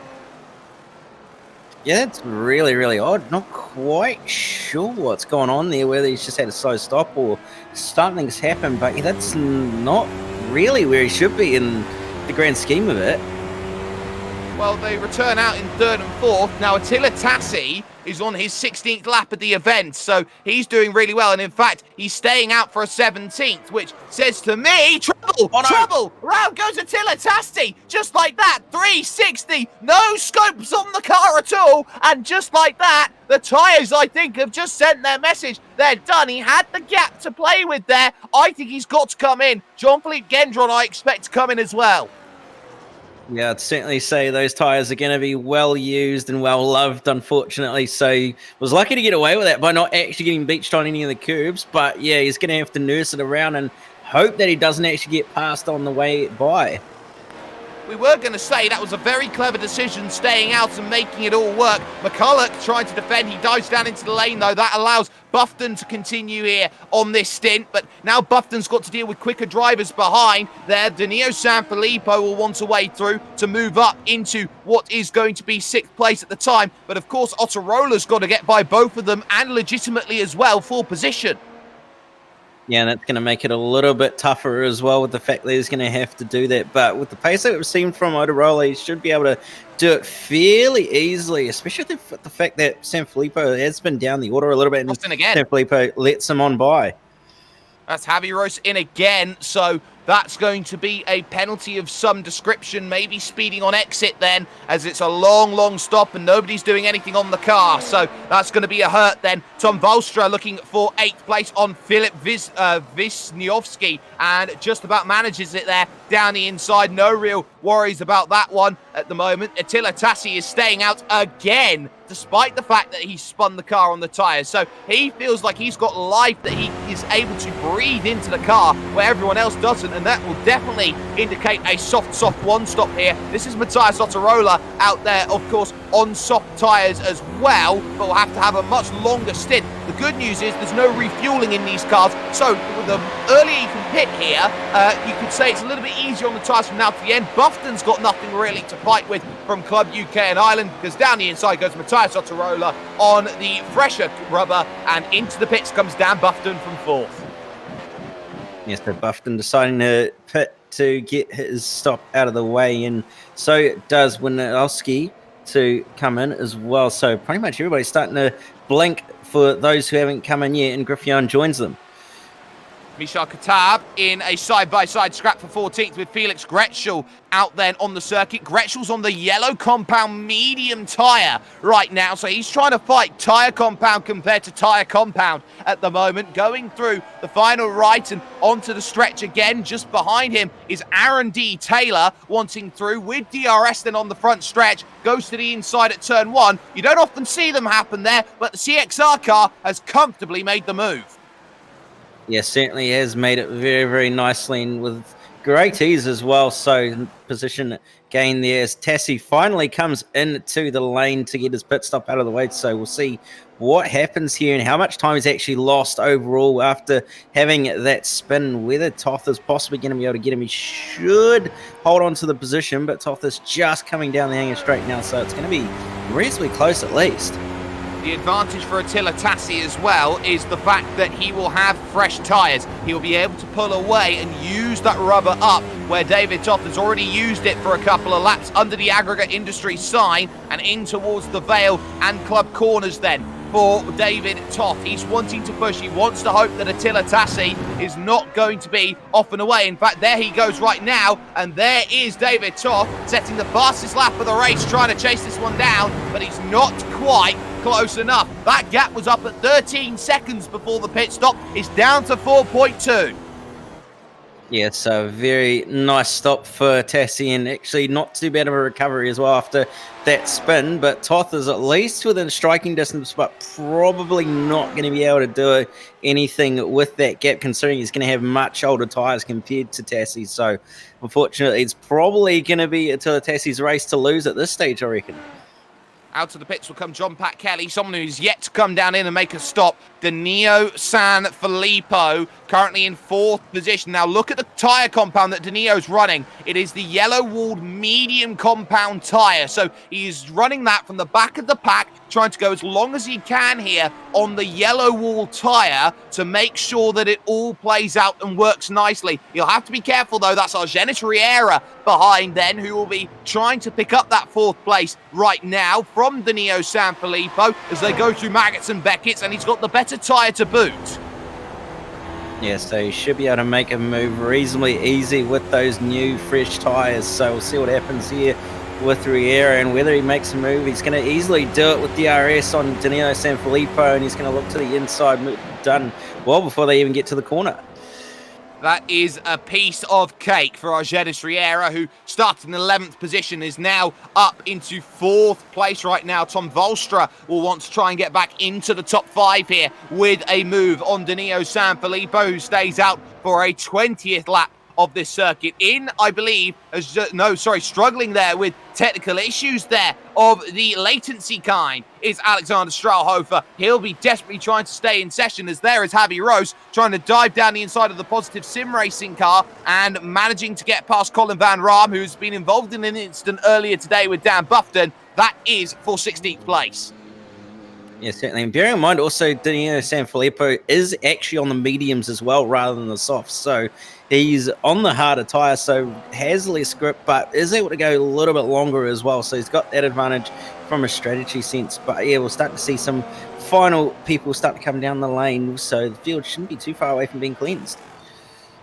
Yeah, it's really, really odd. Not quite sure what's going on there, whether he's just had a slow stop or something's happened, but yeah, that's not really where he should be in the grand scheme of it. Well, they return out in 3rd and 4th. Now, Attila Tassi is on his 16th lap of the event, so he's doing really well. And in fact, he's staying out for a 17th, which says to me, trouble, trouble. Round goes Attila Tassi, just like that, 360, no scopes on the car at all. And just like that, the tyres, I think, have just sent their message. They're done. He had the gap to play with there. I think he's got to come in. Jean-Philippe Gendron, I expect to come in as well. Yeah, I'd certainly say those tyres are going to be well used and well loved, unfortunately. So he was lucky to get away with that by not actually getting beached on any of the curbs. But yeah, he's going to have to nurse it around and hope that he doesn't actually get passed on the way by. We were going to say that was a very clever decision, staying out and making it all work. McCulloch trying to defend. He dives down into the lane, though. That allows Buffton to continue here on this stint. But now Buffton's got to deal with quicker drivers behind there. Danilo Sanfilippo will want a way through to move up into what is going to be 6th place at the time. But, of course, Otarola's got to get by both of them and legitimately as well for position. Yeah, and that's going to make it a little bit tougher as well with the fact that he's going to have to do that. But with the pace that we've seen from Otarola, he should be able to do it fairly easily, especially with the fact that Sanfilippo has been down the order a little bit. And Sanfilippo lets him on by. That's Javi Rose in again, so that's going to be a penalty of some description, maybe speeding on exit then, as it's a long, long stop and nobody's doing anything on the car. So that's going to be a hurt then. Tom Valstra looking for 8th place on Filip Wisniewski and just about manages it there down the inside. No real worries about that one at the moment. Attila Tassi is staying out again, despite the fact that he spun the car on the tyres. So he feels like he's got life, that he is able to breathe into the car where everyone else doesn't, and that will definitely indicate a soft one stop here. This is Matthias Otarola out there, of course, on soft tyres as well, but will have to have a much longer stint. The good news is there's no refueling in these cars, so the earlier you can pit here, you could say it's a little bit easier on the tyres from now to the end. Buffton's got nothing really to fight with from Club UK and Ireland, because down the inside goes Matthias Otarola on the fresher rubber, and into the pits comes Dan Buffton from 4th. Yes, so Buffton deciding to pit to get his stop out of the way, and so does Winowski to come in as well. So pretty much everybody's starting to blink for those who haven't come in yet, and Griffion joins them. Michal Katab in a side-by-side scrap for 14th with Felix Gretschel out then on the circuit. Gretschel's on the yellow compound medium tyre right now, so he's trying to fight tyre compound compared to tyre compound at the moment. Going through the final right and onto the stretch again. Just behind him is Aaron D. Taylor wanting through with DRS then on the front stretch. Goes to the inside at turn 1. You don't often see them happen there, but the CXR car has comfortably made the move. Yeah, certainly has made it very, very nicely and with great ease as well. So position gain there as Tassie finally comes into the lane to get his pit stop out of the way. So we'll see what happens here and how much time he's actually lost overall after having that spin. Whether Toth is possibly going to be able to get him. He should hold on to the position, but Toth is just coming down the hangar straight now. So it's going to be reasonably close at least. The advantage for Attila Tassi as well is the fact that he will have fresh tyres. He'll be able to pull away and use that rubber up where David Toth has already used it for a couple of laps under the Aggregate Industry sign and in towards the Vale and Club Corners then. For David Toth, he's wanting to push. He wants to hope that Attila Tassi is not going to be off and away. In fact, there he goes right now, and there is David Toth setting the fastest lap of the race, trying to chase this one down, but he's not quite close enough. That gap was up at 13 seconds before the pit stop. It's down to 4.2. Yeah, so very nice stop for Tassie and actually not too bad of a recovery as well after that spin. But Toth is at least within striking distance, but probably not going to be able to do anything with that gap considering he's going to have much older tyres compared to Tassie. So unfortunately, it's probably going to be Attila Tassie's race to lose at this stage, I reckon. Out of the pits will come John Pat Kelly, someone who's yet to come down in and make a stop. Danilo San Filippo currently in 4th position. Now look at the tyre compound that Danilo's running. It is the yellow-walled medium compound tyre. So he's running that from the back of the pack, trying to go as long as he can here on the yellow-wall tyre to make sure that it all plays out and works nicely. You'll have to be careful though, that's Argenis Riera behind then, who will be trying to pick up that 4th place right now from Danilo Sanfilippo as they go through Maggots and Beckett's, and he's got the better tyre to boot. Yeah, so he should be able to make a move reasonably easy with those new fresh tyres. So we'll see what happens here with Riera and whether he makes a move. He's going to easily do it with DRS on Danilo Sanfilippo, and he's going to look to the inside, done well before they even get to the corner. That is a piece of cake for Argenis Riera, who started in 11th position, is now up into 4th place right now. Tom Volstra will want to try and get back into the top 5 here with a move on Danilo Sanfilippo, who stays out for a 20th lap of this circuit in, I believe, struggling there with technical issues there of the latency kind is Alexander Strahlhofer. He'll be desperately trying to stay in session as there is Javi Rose trying to dive down the inside of the Positive Sim Racing car and managing to get past Colin Van Raam, who's been involved in an incident earlier today with Dan Buffton. That is for 16th place. Yeah, certainly. And bearing in mind also Danilo Sanfilippo is actually on the mediums as well rather than the softs. So he's on the harder tyre, so has less grip, but is able to go a little bit longer as well. So he's got that advantage from a strategy sense. But yeah, we'll start to see some final people start to come down the lane. So the field shouldn't be too far away from being cleansed.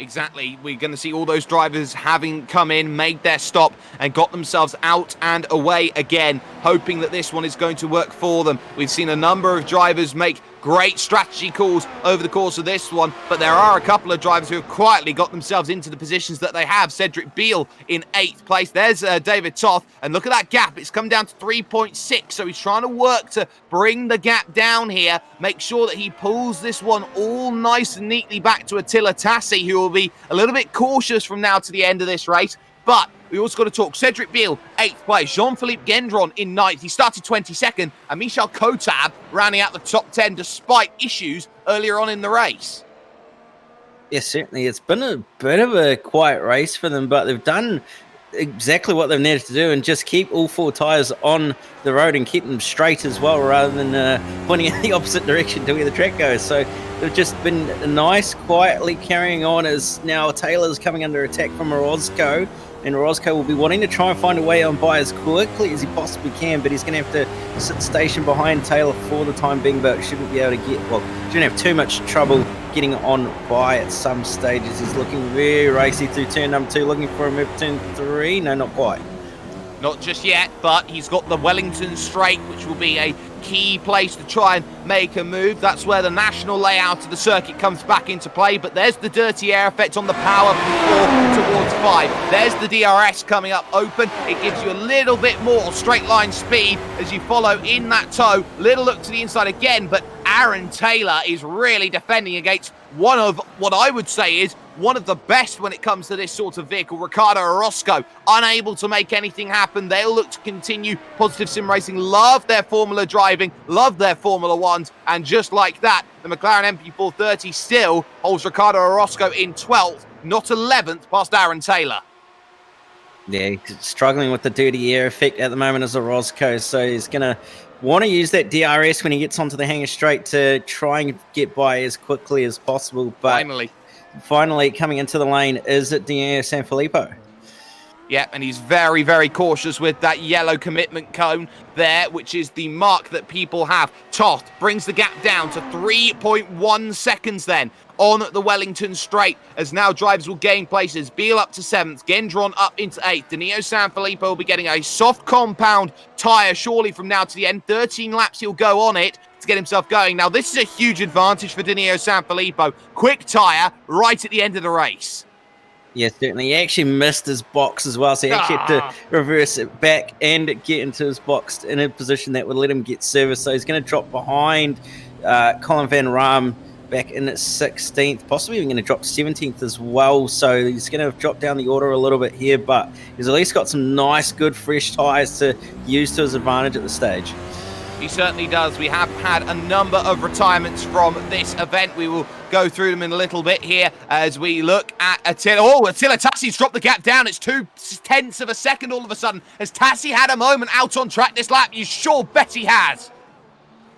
Exactly. We're going to see all those drivers having come in, made their stop, and got themselves out and away again, hoping that this one is going to work for them. We've seen a number of drivers make great strategy calls over the course of this one, but there are a couple of drivers who have quietly got themselves into the positions that they have. Cedric Beale in 8th place. There's David Toth, and look at that gap. It's come down to 3.6, so he's trying to work to bring the gap down here, make sure that he pulls this one all nice and neatly back to Attila Tassi, who will be a little bit cautious from now to the end of this race. But we also got to talk Cedric Beale, 8th place. Jean-Philippe Gendron in 9th. He started 22nd. And Michal Kotab rounding out the top 10 despite issues earlier on in the race. Yeah, certainly. It's been a bit of a quiet race for them, but they've done exactly what they've needed to do and just keep all 4 tyres on the road and keep them straight as well rather than pointing in the opposite direction to where the track goes. So they've just been nice, quietly carrying on as now Taylor's coming under attack from Orozco. and Roscoe will be wanting to try and find a way on by as quickly as he possibly can, but he's going to have to sit station behind Taylor for the time being, but shouldn't be able to shouldn't have too much trouble getting on by at some stages. He's looking very racy through turn number 2, looking for a move turn 3. No, not quite. Not just yet, but he's got the Wellington Straight, which will be a key place to try and make a move. That's where the national layout of the circuit comes back into play, but there's the dirty air effect on the power from 4 towards 5. There's the DRS coming up open. It gives you a little bit more straight line speed as you follow in that tow. Little look to the inside again, but Aaron Taylor is really defending against one of what I would say is one of the best when it comes to this sort of vehicle. Ricardo Orozco, unable to make anything happen. They'll look to continue. Positive Sim Racing love their Formula driving, love their Formula Ones, and just like that, the McLaren MP430 still holds Ricardo Orozco in 12th, not 11th, past Aaron Taylor. Yeah, he's struggling with the dirty air effect at the moment as Orozco, so he's going to want to use that DRS when he gets onto the hangar straight to try and get by as quickly as possible. But finally coming into the lane is it Dineo Sanfilippo. Yeah, and he's very, very cautious with that yellow commitment cone there, which is the mark that people have. Toth brings the gap down to 3.1 seconds then on the Wellington Straight, as now drivers will gain places. Beale up to 7th, Gendron up into 8th. Dineo Sanfilippo will be getting a soft compound tyre surely from now to the end. 13 laps he'll go on it to get himself going. Now, this is a huge advantage for Dineo Sanfilippo. Quick tyre right at the end of the race. Yeah, certainly. He actually missed his box as well, so he actually had to reverse it back and get into his box in a position that would let him get service. So he's going to drop behind Colin Van Ram back in at 16th, possibly even going to drop 17th as well. So he's going to drop down the order a little bit here, but he's at least got some nice, good, fresh tyres to use to his advantage at this stage. He certainly does. We have had a number of retirements from this event. We will go through them in a little bit here as we look at Attila. Oh, Attila Tassi's dropped the gap down. It's 0.2 of a second all of a sudden. Has Tassi had a moment out on track this lap? You sure bet he has.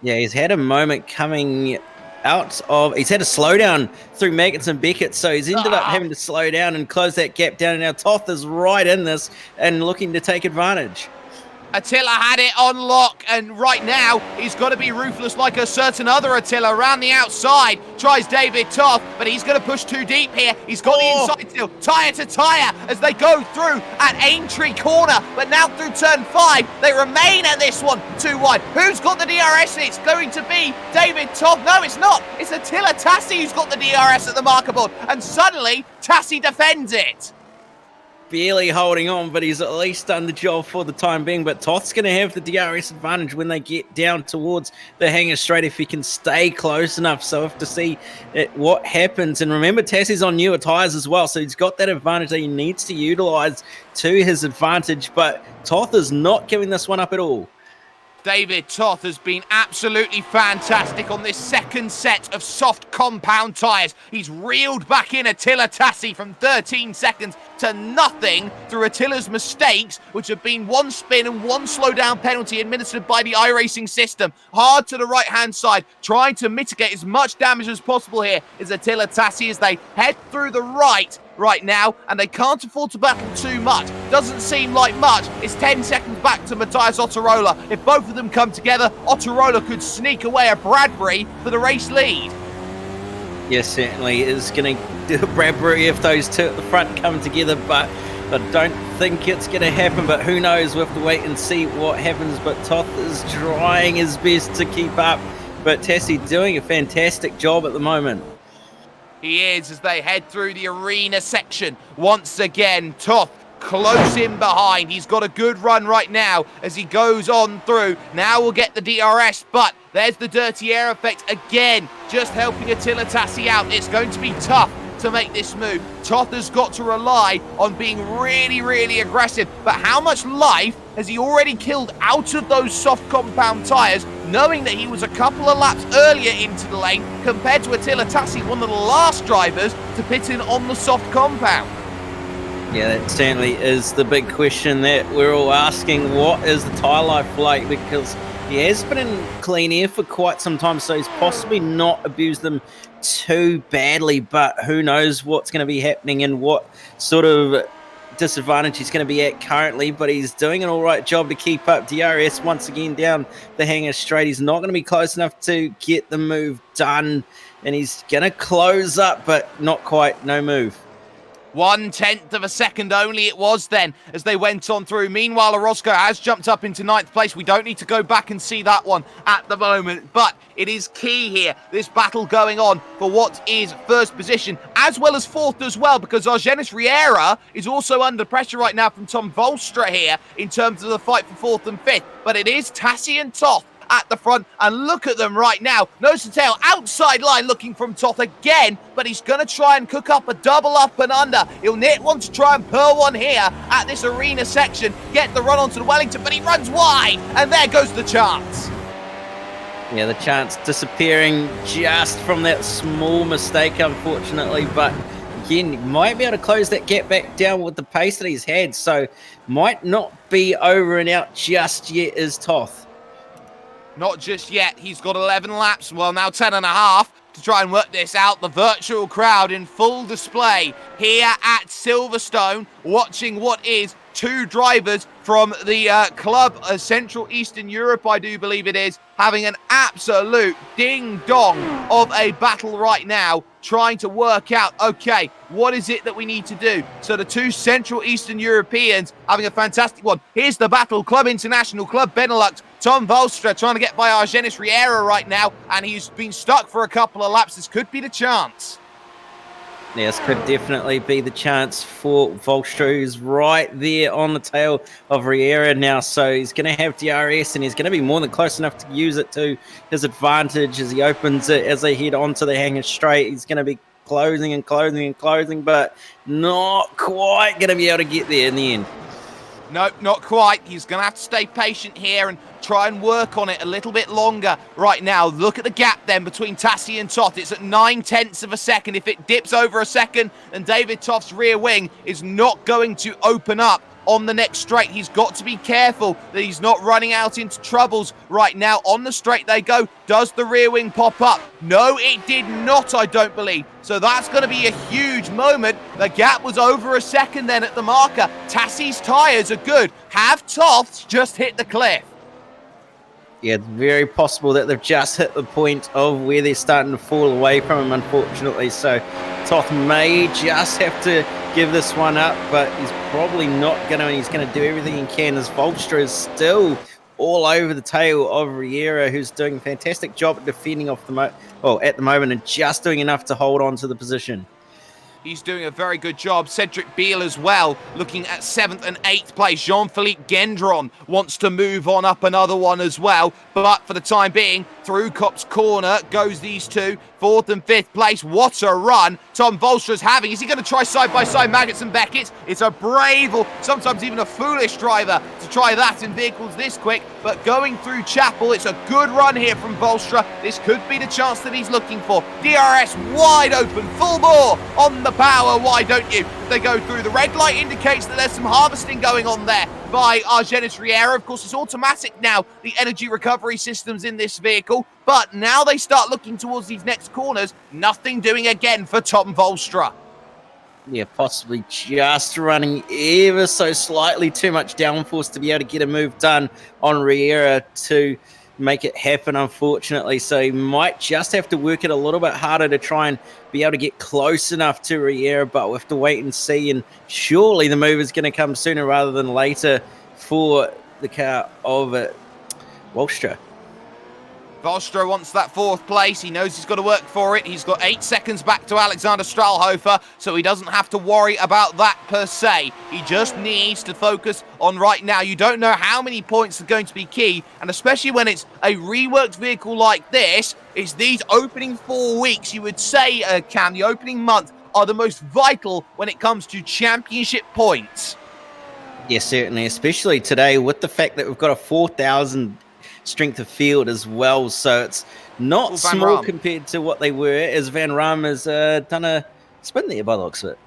Yeah, he's had a moment coming out of... He's had a slowdown through Maggots and Beckett, so he's ended up having to slow down and close that gap down. And now Toth is right in this and looking to take advantage. Attila had it on lock, and right now he's got to be ruthless like a certain other Attila. Around the outside tries David Toth, but he's going to push too deep here. He's got the inside still, tyre to tyre as they go through at Aintree corner, but now through turn 5 they remain at this one too wide. Who's got the DRS? It's going to be David Toth. No, it's not. It's Attila Tassi who's got the DRS at the marker board, and suddenly Tassi defends it. Barely holding on, but he's at least done the job for the time being. But Toth's going to have the DRS advantage when they get down towards the hangar straight if he can stay close enough. So we'll have to see what happens. And remember, Tassi's on newer tyres as well, so he's got that advantage that he needs to utilise to his advantage. But Toth is not giving this one up at all. David Toth has been absolutely fantastic on this second set of soft compound tyres. He's reeled back in Attila Tassi from 13 seconds to nothing through Attila's mistakes, which have been 1 spin and 1 slowdown penalty administered by the iRacing system. Hard to the right-hand side, trying to mitigate as much damage as possible here is Attila Tassi as they head through the right now, and they can't afford to battle too much. Doesn't seem like much. It's 10 seconds back to Matthias Ottarola. If both of them come together, Ottarola could sneak away a Bradbury for the race lead. Yes, certainly is going to do Bradbury if those two at the front come together, but I don't think it's going to happen. But who knows? We'll have to wait and see what happens. But Toth is trying his best to keep up, but Tassi doing a fantastic job at the moment. He is, as they head through the arena section. Once again, Toth close in behind. He's got a good run right now as he goes on through. Now we'll get the DRS, but there's the dirty air effect again, just helping Attila Tassi out. It's going to be tough to make this move. Toth has got to rely on being really, really aggressive. But how much life has he already killed out of those soft compound tyres, knowing that he was a couple of laps earlier into the lane compared to Attila Tassi, one of the last drivers to pit in on the soft compound? Yeah, that certainly is the big question that we're all asking. What is the tyre life like? Because he has been in clean air for quite some time, so he's possibly not abused them too badly, but who knows what's going to be happening and what sort of disadvantage he's going to be at currently, but he's doing an all right job to keep up. DRS once again down the hanger straight. He's not going to be close enough to get the move done, and he's going to close up, but not quite. No move. 1/10 of a second only it was then as they went on through. Meanwhile, Orozco has jumped up into 9th place. We don't need to go back and see that one at the moment, but it is key here, this battle going on for what is first position, as well as 4th as well, because Argenis Riera is also under pressure right now from Tom Volstra here in terms of the fight for 4th and 5th, but it is Tassie and Toth at the front, and look at them right now. Nose to tail, outside line looking from Toth again, but he's going to try and cook up a double up and under. He'll want to try and pearl one here at this arena section, get the run onto the Wellington, but he runs wide, and there goes the chance. Yeah, the chance disappearing just from that small mistake, unfortunately, but again, might be able to close that gap back down with the pace that he's had, so might not be over and out just yet is Toth. Not just yet. He's got 11 laps, well now 10 and a half to try and work this out. The virtual crowd in full display here at Silverstone, watching what is 2 drivers from the club Central Eastern Europe, I do believe it is, having an absolute ding-dong of a battle right now, trying to work out, okay, what is it that we need to do? So the 2 Central Eastern Europeans having a fantastic one. Here's the battle, Club International, Club Benelux, Tom Volstra trying to get by Argenis Riera right now, and he's been stuck for a couple of laps. This could be the chance. Yes, could definitely be the chance for Volstra, who's right there on the tail of Riera now. So he's going to have DRS, and he's going to be more than close enough to use it to his advantage as he opens it, as they head onto the hanger straight. He's going to be closing and closing and closing, but not quite going to be able to get there in the end. Nope, not quite. He's going to have to stay patient here and try and work on it a little bit longer right now. Look at the gap then between Tassie and Toth. It's at 9/10 of a second. If it dips over a second, then David Toth's rear wing is not going to open up on the next straight. He's got to be careful that he's not running out into troubles right now. On the straight they go. Does the rear wing pop up? No, it did not, I don't believe. So that's going to be a huge moment. The gap was over a second then at the marker. Tassie's tyres are good. Have Toth's just hit the cliff? Yeah, it's very possible that they've just hit the point of where they're starting to fall away from him, unfortunately. So Toth may just have to give this one up, but he's probably not going to. He's going to do everything he can as Volstra is still all over the tail of Riera, who's doing a fantastic job at defending off the at the moment, and just doing enough to hold on to the position. He's doing a very good job. Cedric Beal as well, looking at 7th and 8th place. Jean-Philippe Gendron wants to move on up another one as well. But for the time being, through Cop's corner goes these 2. 4th and 5th place. What a run Tom Volstra's having. Is he going to try side-by-side Maggots and Beckett? It's a brave, or sometimes even a foolish driver to try that in vehicles this quick. But going through Chapel, it's a good run here from Volstra. This could be the chance that he's looking for. DRS wide open, full bore on the power. Why don't you? If they go through, the red light indicates that there's some harvesting going on there by Argenis Riera. Of course, it's automatic now, the energy recovery systems in this vehicle, but now they start looking towards these next corners. Nothing doing again for Tom Volstra. Yeah, possibly just running ever so slightly too much downforce to be able to get a move done on Riera to make it happen, unfortunately. So he might just have to work it a little bit harder to try and be able to get close enough to Riera, but we'll have to wait and see. And surely the move is going to come sooner rather than later for the car of Volstra. Volstra wants that 4th place. He knows he's got to work for it. He's got 8 seconds back to Alexander Stralhofer, so he doesn't have to worry about that per se. He just needs to focus on right now. You don't know how many points are going to be key, and especially when it's a reworked vehicle like this, it's these opening 4 weeks, you would say, Cam, the opening month, are the most vital when it comes to championship points. Yes, certainly, especially today with the fact that we've got a 4,000 strength of field as well, so it's not small compared to what they were, as Van Ram has done a spin there by the looks of it.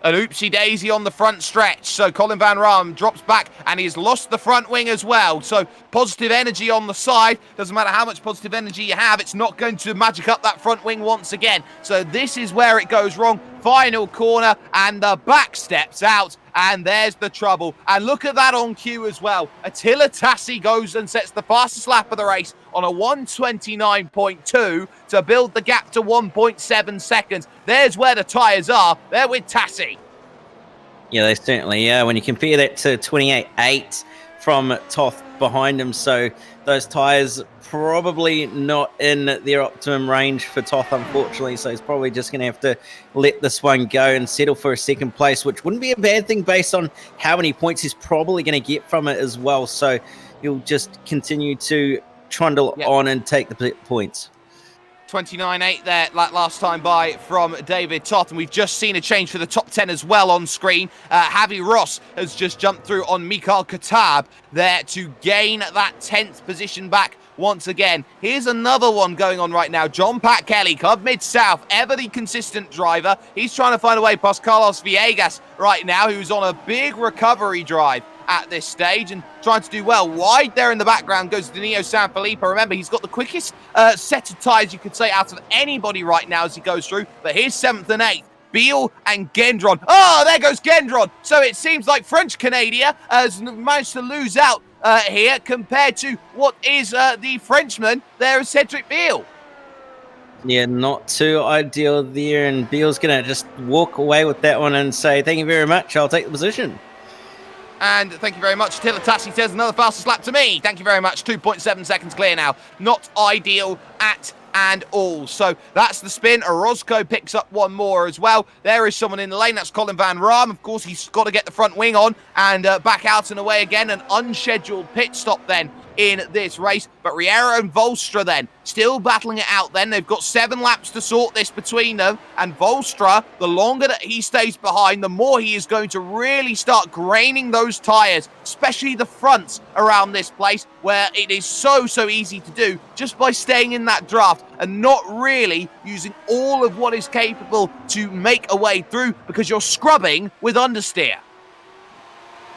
An oopsie daisy on the front stretch. So Colin Van Ram drops back and he's lost the front wing as well. So positive energy on the side. Doesn't matter how much positive energy you have, it's not going to magic up that front wing once again. So this is where it goes wrong. final corner, and the back steps out, and there's the trouble. And look at that on cue as well. Attila Tassi goes and sets the fastest lap of the race on a 1:29.2 to build the gap to 1.7 seconds. There's where the tyres are. They're with Tassi. Yeah, they certainly are. When you compare that to 28.8 from Toth behind him, so those tyres probably not in their optimum range for Toth, unfortunately. So he's probably just going to have to let this one go and settle for a second place, which wouldn't be a bad thing based on how many points he's probably going to get from it as well. So he'll just continue to trundle on and take the points. 29.8 there last time by from David Toth, and we've just seen a change for the top 10 as well on screen. Javi Ross has just jumped through on Mikhail Katab there to gain that 10th position back once again. Here's another one going on right now. John Pat Kelly, Club Mid-South, ever the consistent driver. He's trying to find a way past Carlos Villegas right now, who's on a big recovery drive at this stage and trying to do well. Wide there in the background goes Danilo Sanfilippo. Remember, he's got the quickest set of tyres, you could say, out of anybody right now as he goes through. But here's 7th and 8th. Beal and Gendron. Oh, there goes Gendron. So it seems like French Canada has managed to lose out here compared to what is the Frenchman there is Cedric Beal. Yeah, not too ideal there. And Beal's going to just walk away with that one and say, thank you very much. I'll take the position. And thank you very much. Attila Tassi says another fastest lap to me. Thank you very much. 2.7 seconds clear now. Not ideal at and all. So that's the spin. Orozco picks up one more as well. There is someone in the lane. That's Colin Van Raam. Of course, he's got to get the front wing on and back out and away again. An unscheduled pit stop then in this race. But Riera and Volstra then still battling it out then. They've got 7 laps to sort this between them. And Volstra, the longer that he stays behind, the more he is going to really start graining those tyres, especially the fronts around this place where it is so easy to do just by staying in that draft and not really using all of what is capable to make a way through because you're scrubbing with understeer.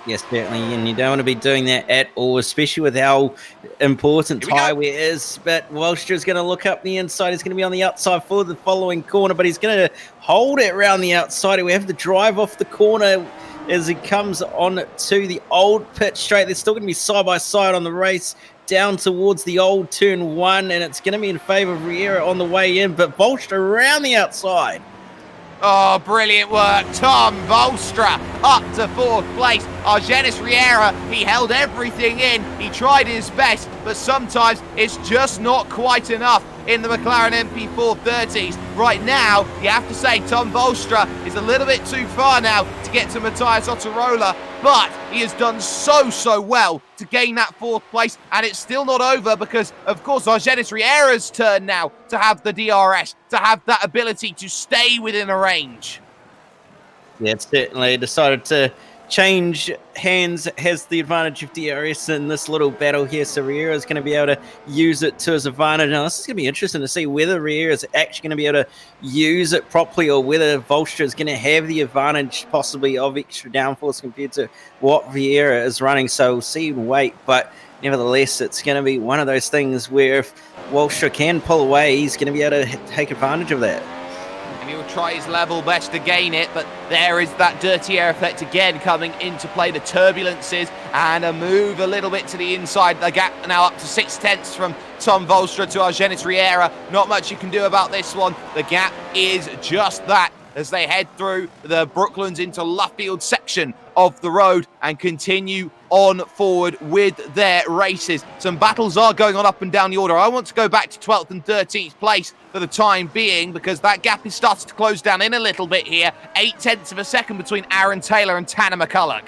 Yes, certainly, and you don't want to be doing that at all, especially with how important tyre wear is. But Walsh's going to look up the inside. He's going to be on the outside for the following corner, but he's going to hold it around the outside. We have to drive off the corner as he comes on to the old pit straight. They're still going to be side by side on the race down towards the old turn 1, and it's going to be in favour of Riera on the way in, but Volstra around the outside. Oh, brilliant work. Tom Volstra up to 4th place. Argenis Riera, he held everything in. He tried his best, but sometimes it's just not quite enough in the McLaren MP430s. Right now, you have to say Tom Volstra is a little bit too far now to get to Matthias Ottarola, but he has done so well to gain that 4th place, and it's still not over because, of course, Argenis Riera's turn now to have the DRS, to have that ability to stay within a range. Yeah, certainly decided to change hands, has the advantage of DRS in this little battle here, so Riera is going to be able to use it to his advantage. Now, this is going to be interesting to see whether Riera is actually going to be able to use it properly or whether Volstra is going to have the advantage possibly of extra downforce compared to what Riera is running, so we'll see and wait, but nevertheless, it's going to be one of those things where if Volstra can pull away, he's going to be able to take advantage of that. And he'll try his level best to gain it, but there is that dirty air effect again coming into play, the turbulences, and a move a little bit to the inside. The gap now up to 6/10 from Tom Volstra to Argenis Riera. Not much you can do about this one. The gap is just that as they head through the Brooklands into Luffield section of the road and continue on forward with their races. Some battles are going on up and down the order. I want to go back to 12th and 13th place for the time being because that gap is starting to close down in a little bit here. 0.8 of a second between Aaron Taylor and Tanner McCulloch.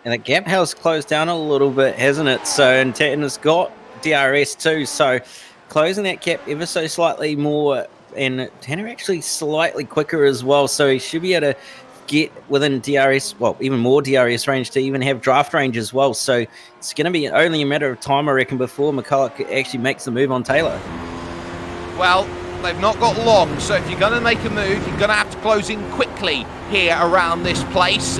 And the gap has closed down a little bit, hasn't it? So, and Tanner's got DRS too, so closing that gap ever so slightly more, and Tanner actually slightly quicker as well, so he should be able to get within DRS, well, even more DRS range to even have draft range as well. So it's going to be only a matter of time, I reckon, before McCulloch actually makes the move on Taylor. Well, they've not got long, so if you're going to make a move, you're going to have to close in quickly here around this place.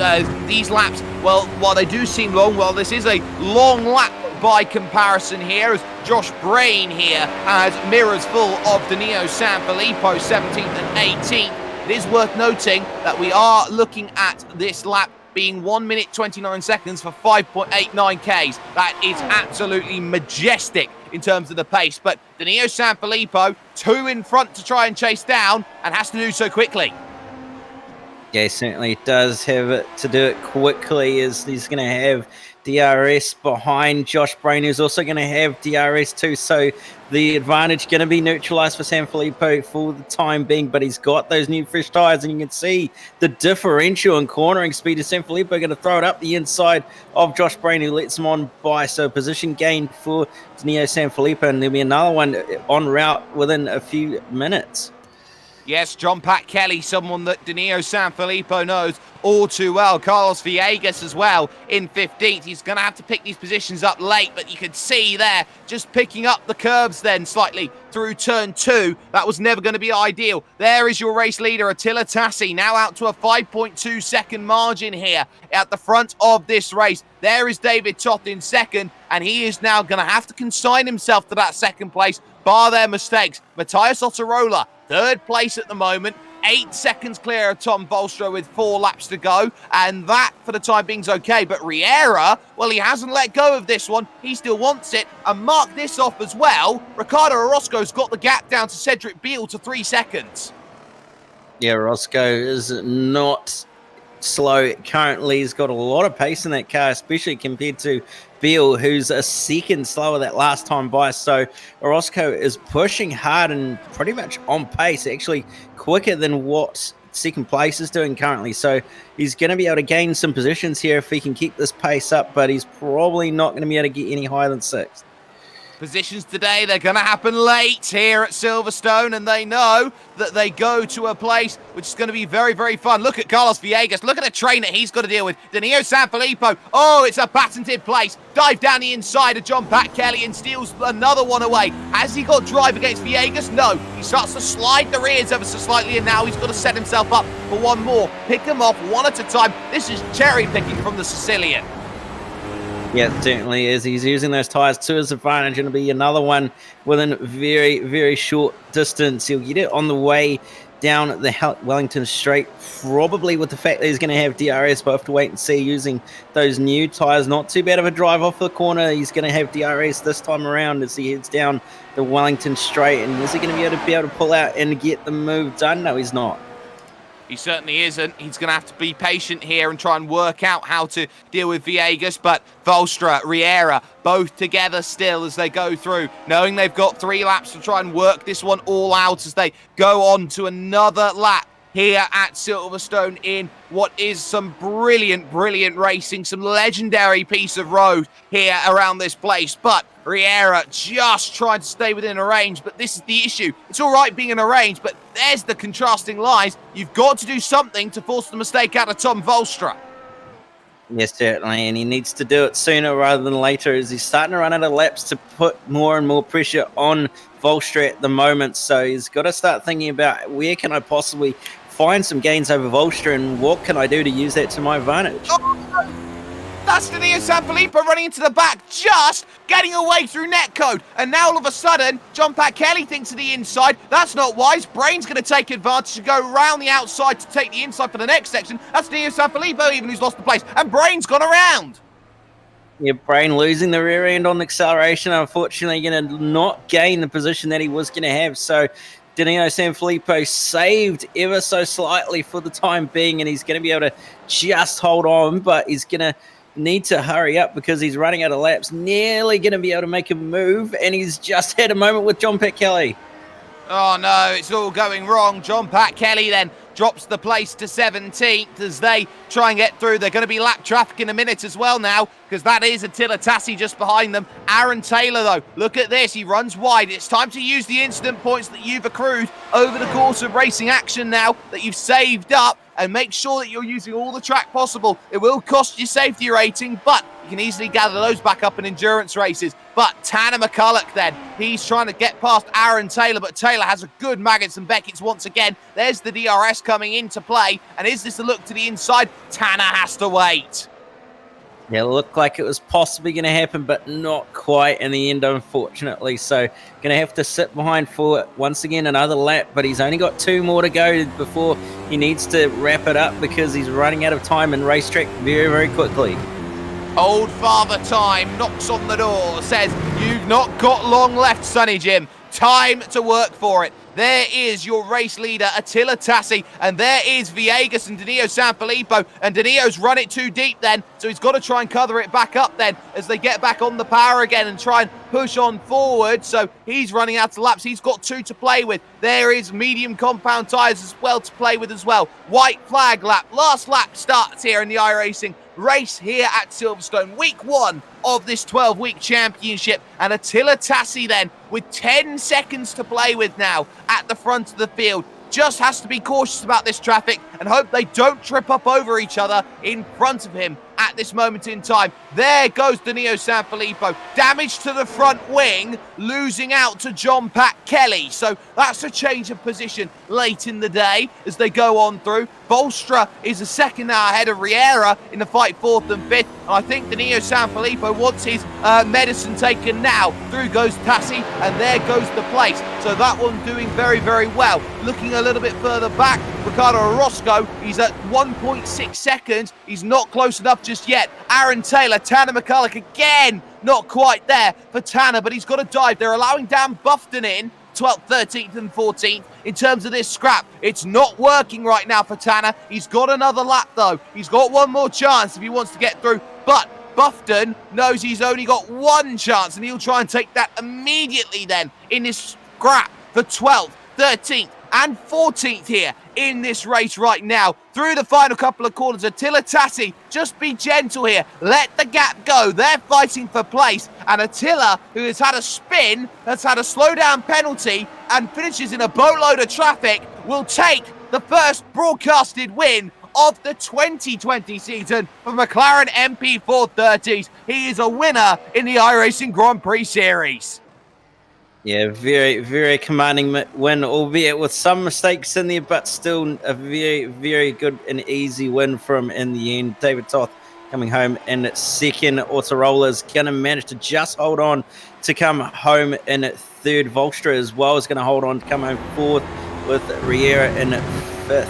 These laps, well, while they do seem long, well, this is a long lap by comparison here, as Josh Brain here has mirrors full of Danilo Sanfilippo, 17th and 18th. It is worth noting that we are looking at this lap being 1 minute 29 seconds for 5.89 Ks. That is absolutely majestic in terms of the pace. But Danilo Sanfilippo, 2 in front to try and chase down, and has to do so quickly. Yeah, certainly does have it to do it quickly, as he's going to have DRS behind Josh Brain, who's also going to have DRS too. So the advantage going to be neutralized for Sanfilippo for the time being, but he's got those new fresh tires, and you can see the differential in cornering speed of Sanfilippo. Going to throw it up the inside of Josh Brain, who lets him on by. So position gain for Danilo Sanfilippo, and there'll be another one en route within a few minutes. Yes, John Pat Kelly, someone that Danilo Sanfilippo knows all too well. Carlos Villegas as well in 15th. He's going to have to pick these positions up late, but you can see there, just picking up the curbs then slightly through turn 2. That was never going to be ideal. There is your race leader, Attila Tassi, now out to a 5.2 second margin here at the front of this race. There is David Toth in second, and he is now going to have to consign himself to that second place, bar their mistakes. Matthias Ottarola, third place at the moment, 8 seconds clear of Tom Volstra with 4 laps to go, and that for the time being is okay. But Riera, well, he hasn't let go of this one. He still wants it, and mark this off as well. Ricardo Orozco's got the gap down to Cedric Beal to 3 seconds. Yeah, Orozco is not slow currently. He's got a lot of pace in that car, especially compared to Beal, who's a second slower that last time by. So Orozco is pushing hard and pretty much on pace, actually quicker than what second place is doing currently. So he's going to be able to gain some positions here if he can keep this pace up, but he's probably not going to be able to get any higher than 6th. Positions today, they're going to happen late here at Silverstone, and they know that they go to a place which is going to be very, very fun. Look at Carlos Villegas. Look at the train that he's got to deal with. Danilo Sanfilippo. Oh, it's a patented place. Dive down the inside of John Pat Kelly and steals another one away. Has he got drive against Villegas? No. He starts to slide the rears ever so slightly, and now he's got to set himself up for one more. Pick them off one at a time. This is cherry picking from the Sicilian. Yeah, it certainly is. He's using those tyres to his advantage, and it'll be another one within very, very short distance. He'll get it on the way down the Wellington Straight, probably with the fact that he's going to have DRS, but we'll have to wait and see using those new tyres. Not too bad of a drive off the corner. He's going to have DRS this time around as he heads down the Wellington Straight. And is he going to be able to pull out and get the move done? No, he's not. He certainly isn't. He's going to have to be patient here and try and work out how to deal with Villegas. But Volstra, Riera, both together still as they go through, knowing they've got 3 laps to try and work this one all out as they go on to another lap here at Silverstone in what is some brilliant, brilliant racing, some legendary piece of road here around this place. But Riera just trying to stay within a range, but this is the issue. It's all right being in a range, but there's the contrasting lines. You've got to do something to force the mistake out of Tom Volstra. Yes, certainly, and he needs to do it sooner rather than later as he's starting to run out of laps to put more and more pressure on Volstra at the moment. So he's got to start thinking about where can I possibly find some gains over Volstra and what can I do to use that to my advantage. Oh, that's Danilo Sanfilippo running into the back, just getting away through netcode. And now all of a sudden, John Pat Kelly thinks to the inside. That's not wise. Brain's going to take advantage and go around the outside to take the inside for the next section. That's Danilo Sanfilippo even who's lost the place. And Brain's gone around. Yeah, Brain losing the rear end on the acceleration. Unfortunately, going to not gain the position that he was going to have. So Danilo Sanfilippo saved ever so slightly for the time being, and he's going to be able to just hold on, but he's going to need to hurry up because he's running out of laps, nearly going to be able to make a move, and he's just had a moment with John Pat Kelly. Oh no, it's all going wrong. John Pat Kelly then drops the place to 17th as they try and get through. They're going to be lap traffic in a minute as well now, because that is Attila Tassi just behind them. Aaron Taylor, though, look at this. He runs wide. It's time to use the incident points that you've accrued over the course of racing action now that you've saved up, and make sure that you're using all the track possible. It will cost you safety rating, but you can easily gather those back up in endurance races. But Tanner McCulloch then, he's trying to get past Aaron Taylor, but Taylor has a good Maggots and Beckett's once again. There's the DRS coming into play, and is this a look to the inside? Tanner has to wait. Yeah, it looked like it was possibly going to happen, but not quite in the end, unfortunately. So, going to have to sit behind for once again another lap, but he's only got 2 more to go before he needs to wrap it up because he's running out of time in racetrack very, very quickly. Old Father Time knocks on the door, says, "You've not got long left, Sonny Jim. Time to work for it." There is your race leader, Attila Tassi, and there is Viegas and Danilo Sanfilippo, and Danilo's run it too deep then, so he's got to try and cover it back up then as they get back on the power again and try and push on forward, so he's running out of laps. He's got 2 to play with. There is medium compound tyres as well to play with as well. White flag lap, last lap starts here in the iRacing race here at Silverstone, week 1 of this 12-week championship, and Attila Tassi then with 10 seconds to play with now at the front of the field. Just has to be cautious about this traffic and hope they don't trip up over each other in front of him at this moment in time. There goes Danilo Sanfilippo. Damage to the front wing, losing out to John Pat Kelly. So that's a change of position late in the day as they go on through. Bolstra is a second now ahead of Riera in the fight 4th and 5th. And I think Danilo Sanfilippo wants his medicine taken now. Through goes Tassi, and there goes the place. So that one doing very, very well. Looking a little bit further back, Ricardo Orozco, he's at 1.6 seconds. He's not close enough just yet. Aaron Taylor, Tanner McCulloch again, not quite there for Tanner, but he's got to dive. They're allowing Dan Buffton in, 12th, 13th and 14th in terms of this scrap. It's not working right now for Tanner. He's got another lap though. He's got one more chance if he wants to get through, but Buffton knows he's only got one chance and he'll try and take that immediately then in this scrap for 12th, 13th and 14th here in this race right now. Through the final couple of corners, Attila Tassi, just be gentle here. Let the gap go. They're fighting for place. And Attila, who has had a spin, has had a slow down penalty and finishes in a boatload of traffic, will take the first broadcasted win of the 2020 season for McLaren MP430s. He is a winner in the iRacing Grand Prix Series. Yeah, very, very commanding win, albeit with some mistakes in there, but still a very, very good and easy win from in the end. David Toth coming home in second. Autorola's going to manage to just hold on to come home in third. Volstra as well is going to hold on to come home fourth with Riera in fifth.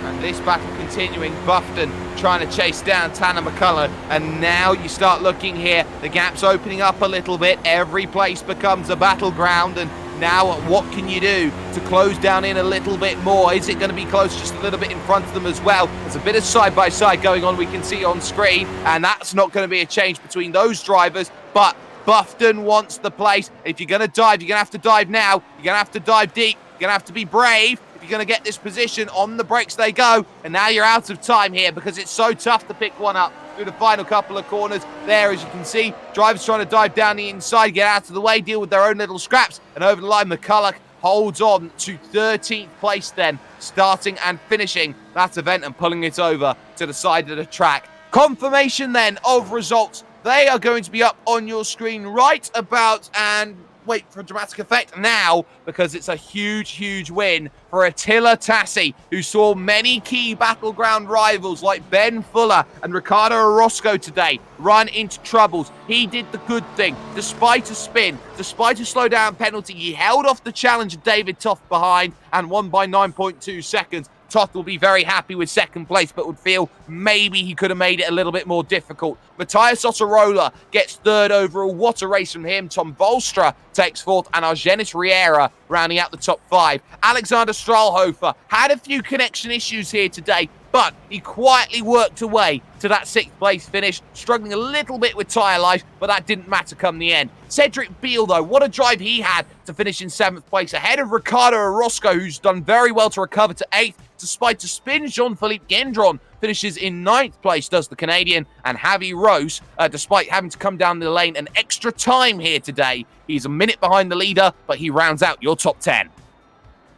And this battle continuing, Buffton trying to chase down Tanner McCulloch, and now you start looking here, the gap's opening up a little bit, every place becomes a battleground, and now what can you do to close down in a little bit more? Is it going to be close just a little bit in front of them as well? There's a bit of side-by-side going on, we can see on screen, and that's not going to be a change between those drivers, but Buffton wants the place. If you're going to dive, you're going to have to dive now, you're going to have to dive deep, you're going to have to be brave. You're going to get this position, on the brakes they go, and now you're out of time here because it's so tough to pick one up through the final couple of corners. There, as you can see, drivers trying to dive down the inside, get out of the way, deal with their own little scraps, and over the line, McCulloch holds on to 13th place then, starting and finishing that event and pulling it over to the side of the track. Confirmation then of results. They are going to be up on your screen right about, and wait for a dramatic effect now, because it's a huge, huge win for Attila Tassi, who saw many key battleground rivals like Ben Fuller and Ricardo Orozco today run into troubles. He did the good thing. Despite a spin, despite a slow down penalty, he held off the challenge of David Toft behind and won by 9.2 seconds. Toth will be very happy with second place, but would feel maybe he could have made it a little bit more difficult. Matthias Ottorola gets third overall. What a race from him. Tom Bolstra takes fourth, and Argenis Riera rounding out the top 5. Alexander Strahlhofer had a few connection issues here today, but he quietly worked away to that 6th place finish, struggling a little bit with tyre life, but that didn't matter come the end. Cedric Beale, though, what a drive he had to finish in 7th place, ahead of Ricardo Orozco, who's done very well to recover to 8th. Despite a spin, Jean-Philippe Gendron finishes in 9th place, does the Canadian, and Javi Rose, despite having to come down the lane an extra time here today, he's a minute behind the leader, but he rounds out your top 10.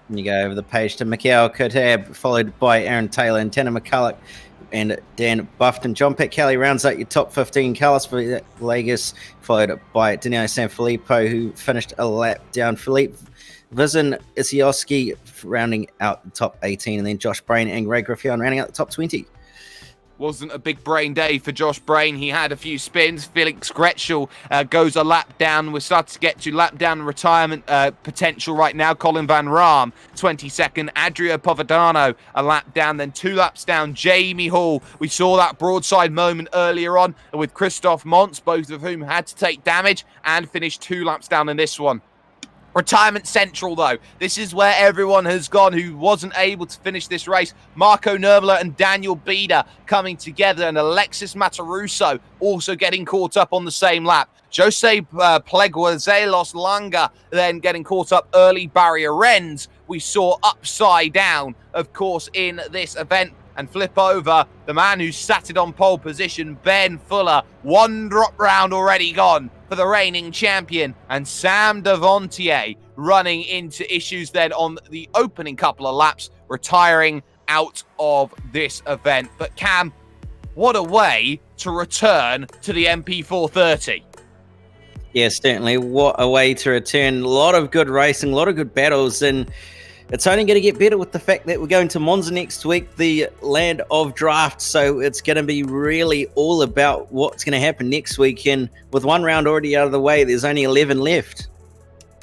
And you go over the page to Mikhail Kotab, followed by Aaron Taylor and Tanner McCulloch and Dan Buffton. John Pat Kelly rounds out your top 15. Carlos Villegas, followed by Danilo Sanfilippo, who finished a lap down. Philippe Vizin Isioski rounding out the top 18, and then Josh Brain and Ray Griffion rounding out the top 20. Wasn't a big brain day for Josh Brain. He had a few spins. Felix Gretschel goes a lap down. We're starting to get to lap down retirement potential right now. Colin Van Raam, 22nd. Adria Povadano, a lap down. Then 2 laps down, Jamie Hall. We saw that broadside moment earlier on with Christoph Montz, both of whom had to take damage and finished 2 laps down in this one. Retirement Central, though. This is where everyone has gone who wasn't able to finish this race. Marco Nurmler and Daniel Bieder coming together, and Alexis Mataruso also getting caught up on the same lap. Jose Pleguezelos Langa then getting caught up early. Barry Arends we saw upside down, of course, in this event. And flip over the man who sat it on pole position, Ben Fuller. 1 drop round already gone for the reigning champion. And Sam Devontier running into issues then on the opening couple of laps, retiring out of this event. But Cam, what a way to return to the MP430. Yeah, certainly. What a way to return. A lot of good racing, a lot of good battles, and it's only going to get better with the fact that we're going to Monza next week, the land of draft. So it's going to be really all about what's going to happen next weekend. With 1 round already out of the way, there's only 11 left.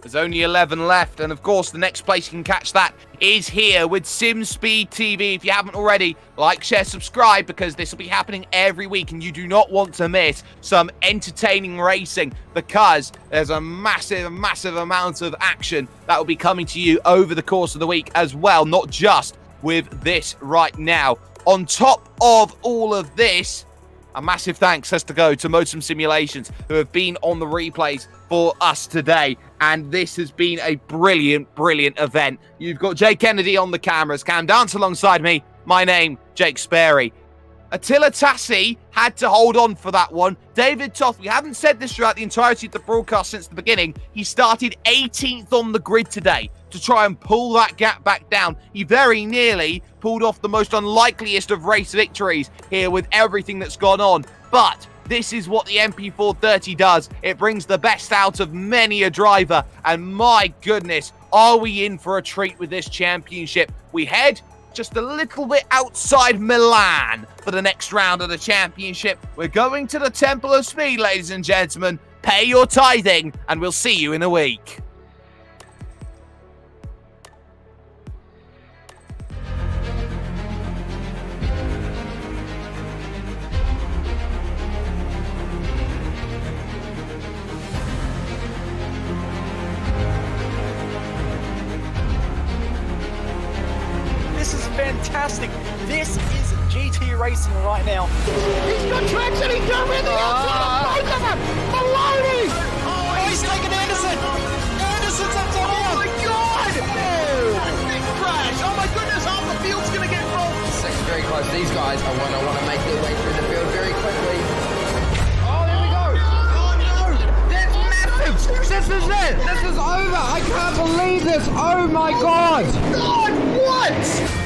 There's only 11 left, and of course the next place you can catch that is here with SimSpeed TV. If you haven't already, like, share, subscribe, because this will be happening every week and you do not want to miss some entertaining racing, because there's a massive amount of action that will be coming to you over the course of the week as well, not just with this right now. On top of all of this, a massive thanks has to go to Motum Simulations, who have been on the replays for us today. And this has been a brilliant event. You've got Jay Kennedy on the cameras. Cam Dance alongside me. My name, Jake Sperry. Attila Tassi had to hold on for that one. David Toth, we haven't said this throughout the entirety of the broadcast since the beginning. He started 18th on the grid today to try and pull that gap back down. He very nearly pulled off the most unlikeliest of race victories here with everything that's gone on. But this is what the MP430 does. It brings the best out of many a driver. And my goodness, are we in for a treat with this championship? We head just a little bit outside Milan for the next round of the championship. We're going to the Temple of Speed, ladies and gentlemen. Pay your tithing, and we'll see you in a week. This is fantastic. This is GT racing right now. He's got traction. He's got rid of the outside of both of them. Maloney. Oh, he's taken Anderson. Anderson's up top. Oh my God. Oh, big crash. Oh my goodness. Half the field's going to get rolled. Second very close. These guys are want to make their way through the field very quickly. Oh, there we go. Oh no! That's massive! This is it! This is over! I can't believe this! Oh my god! God, what?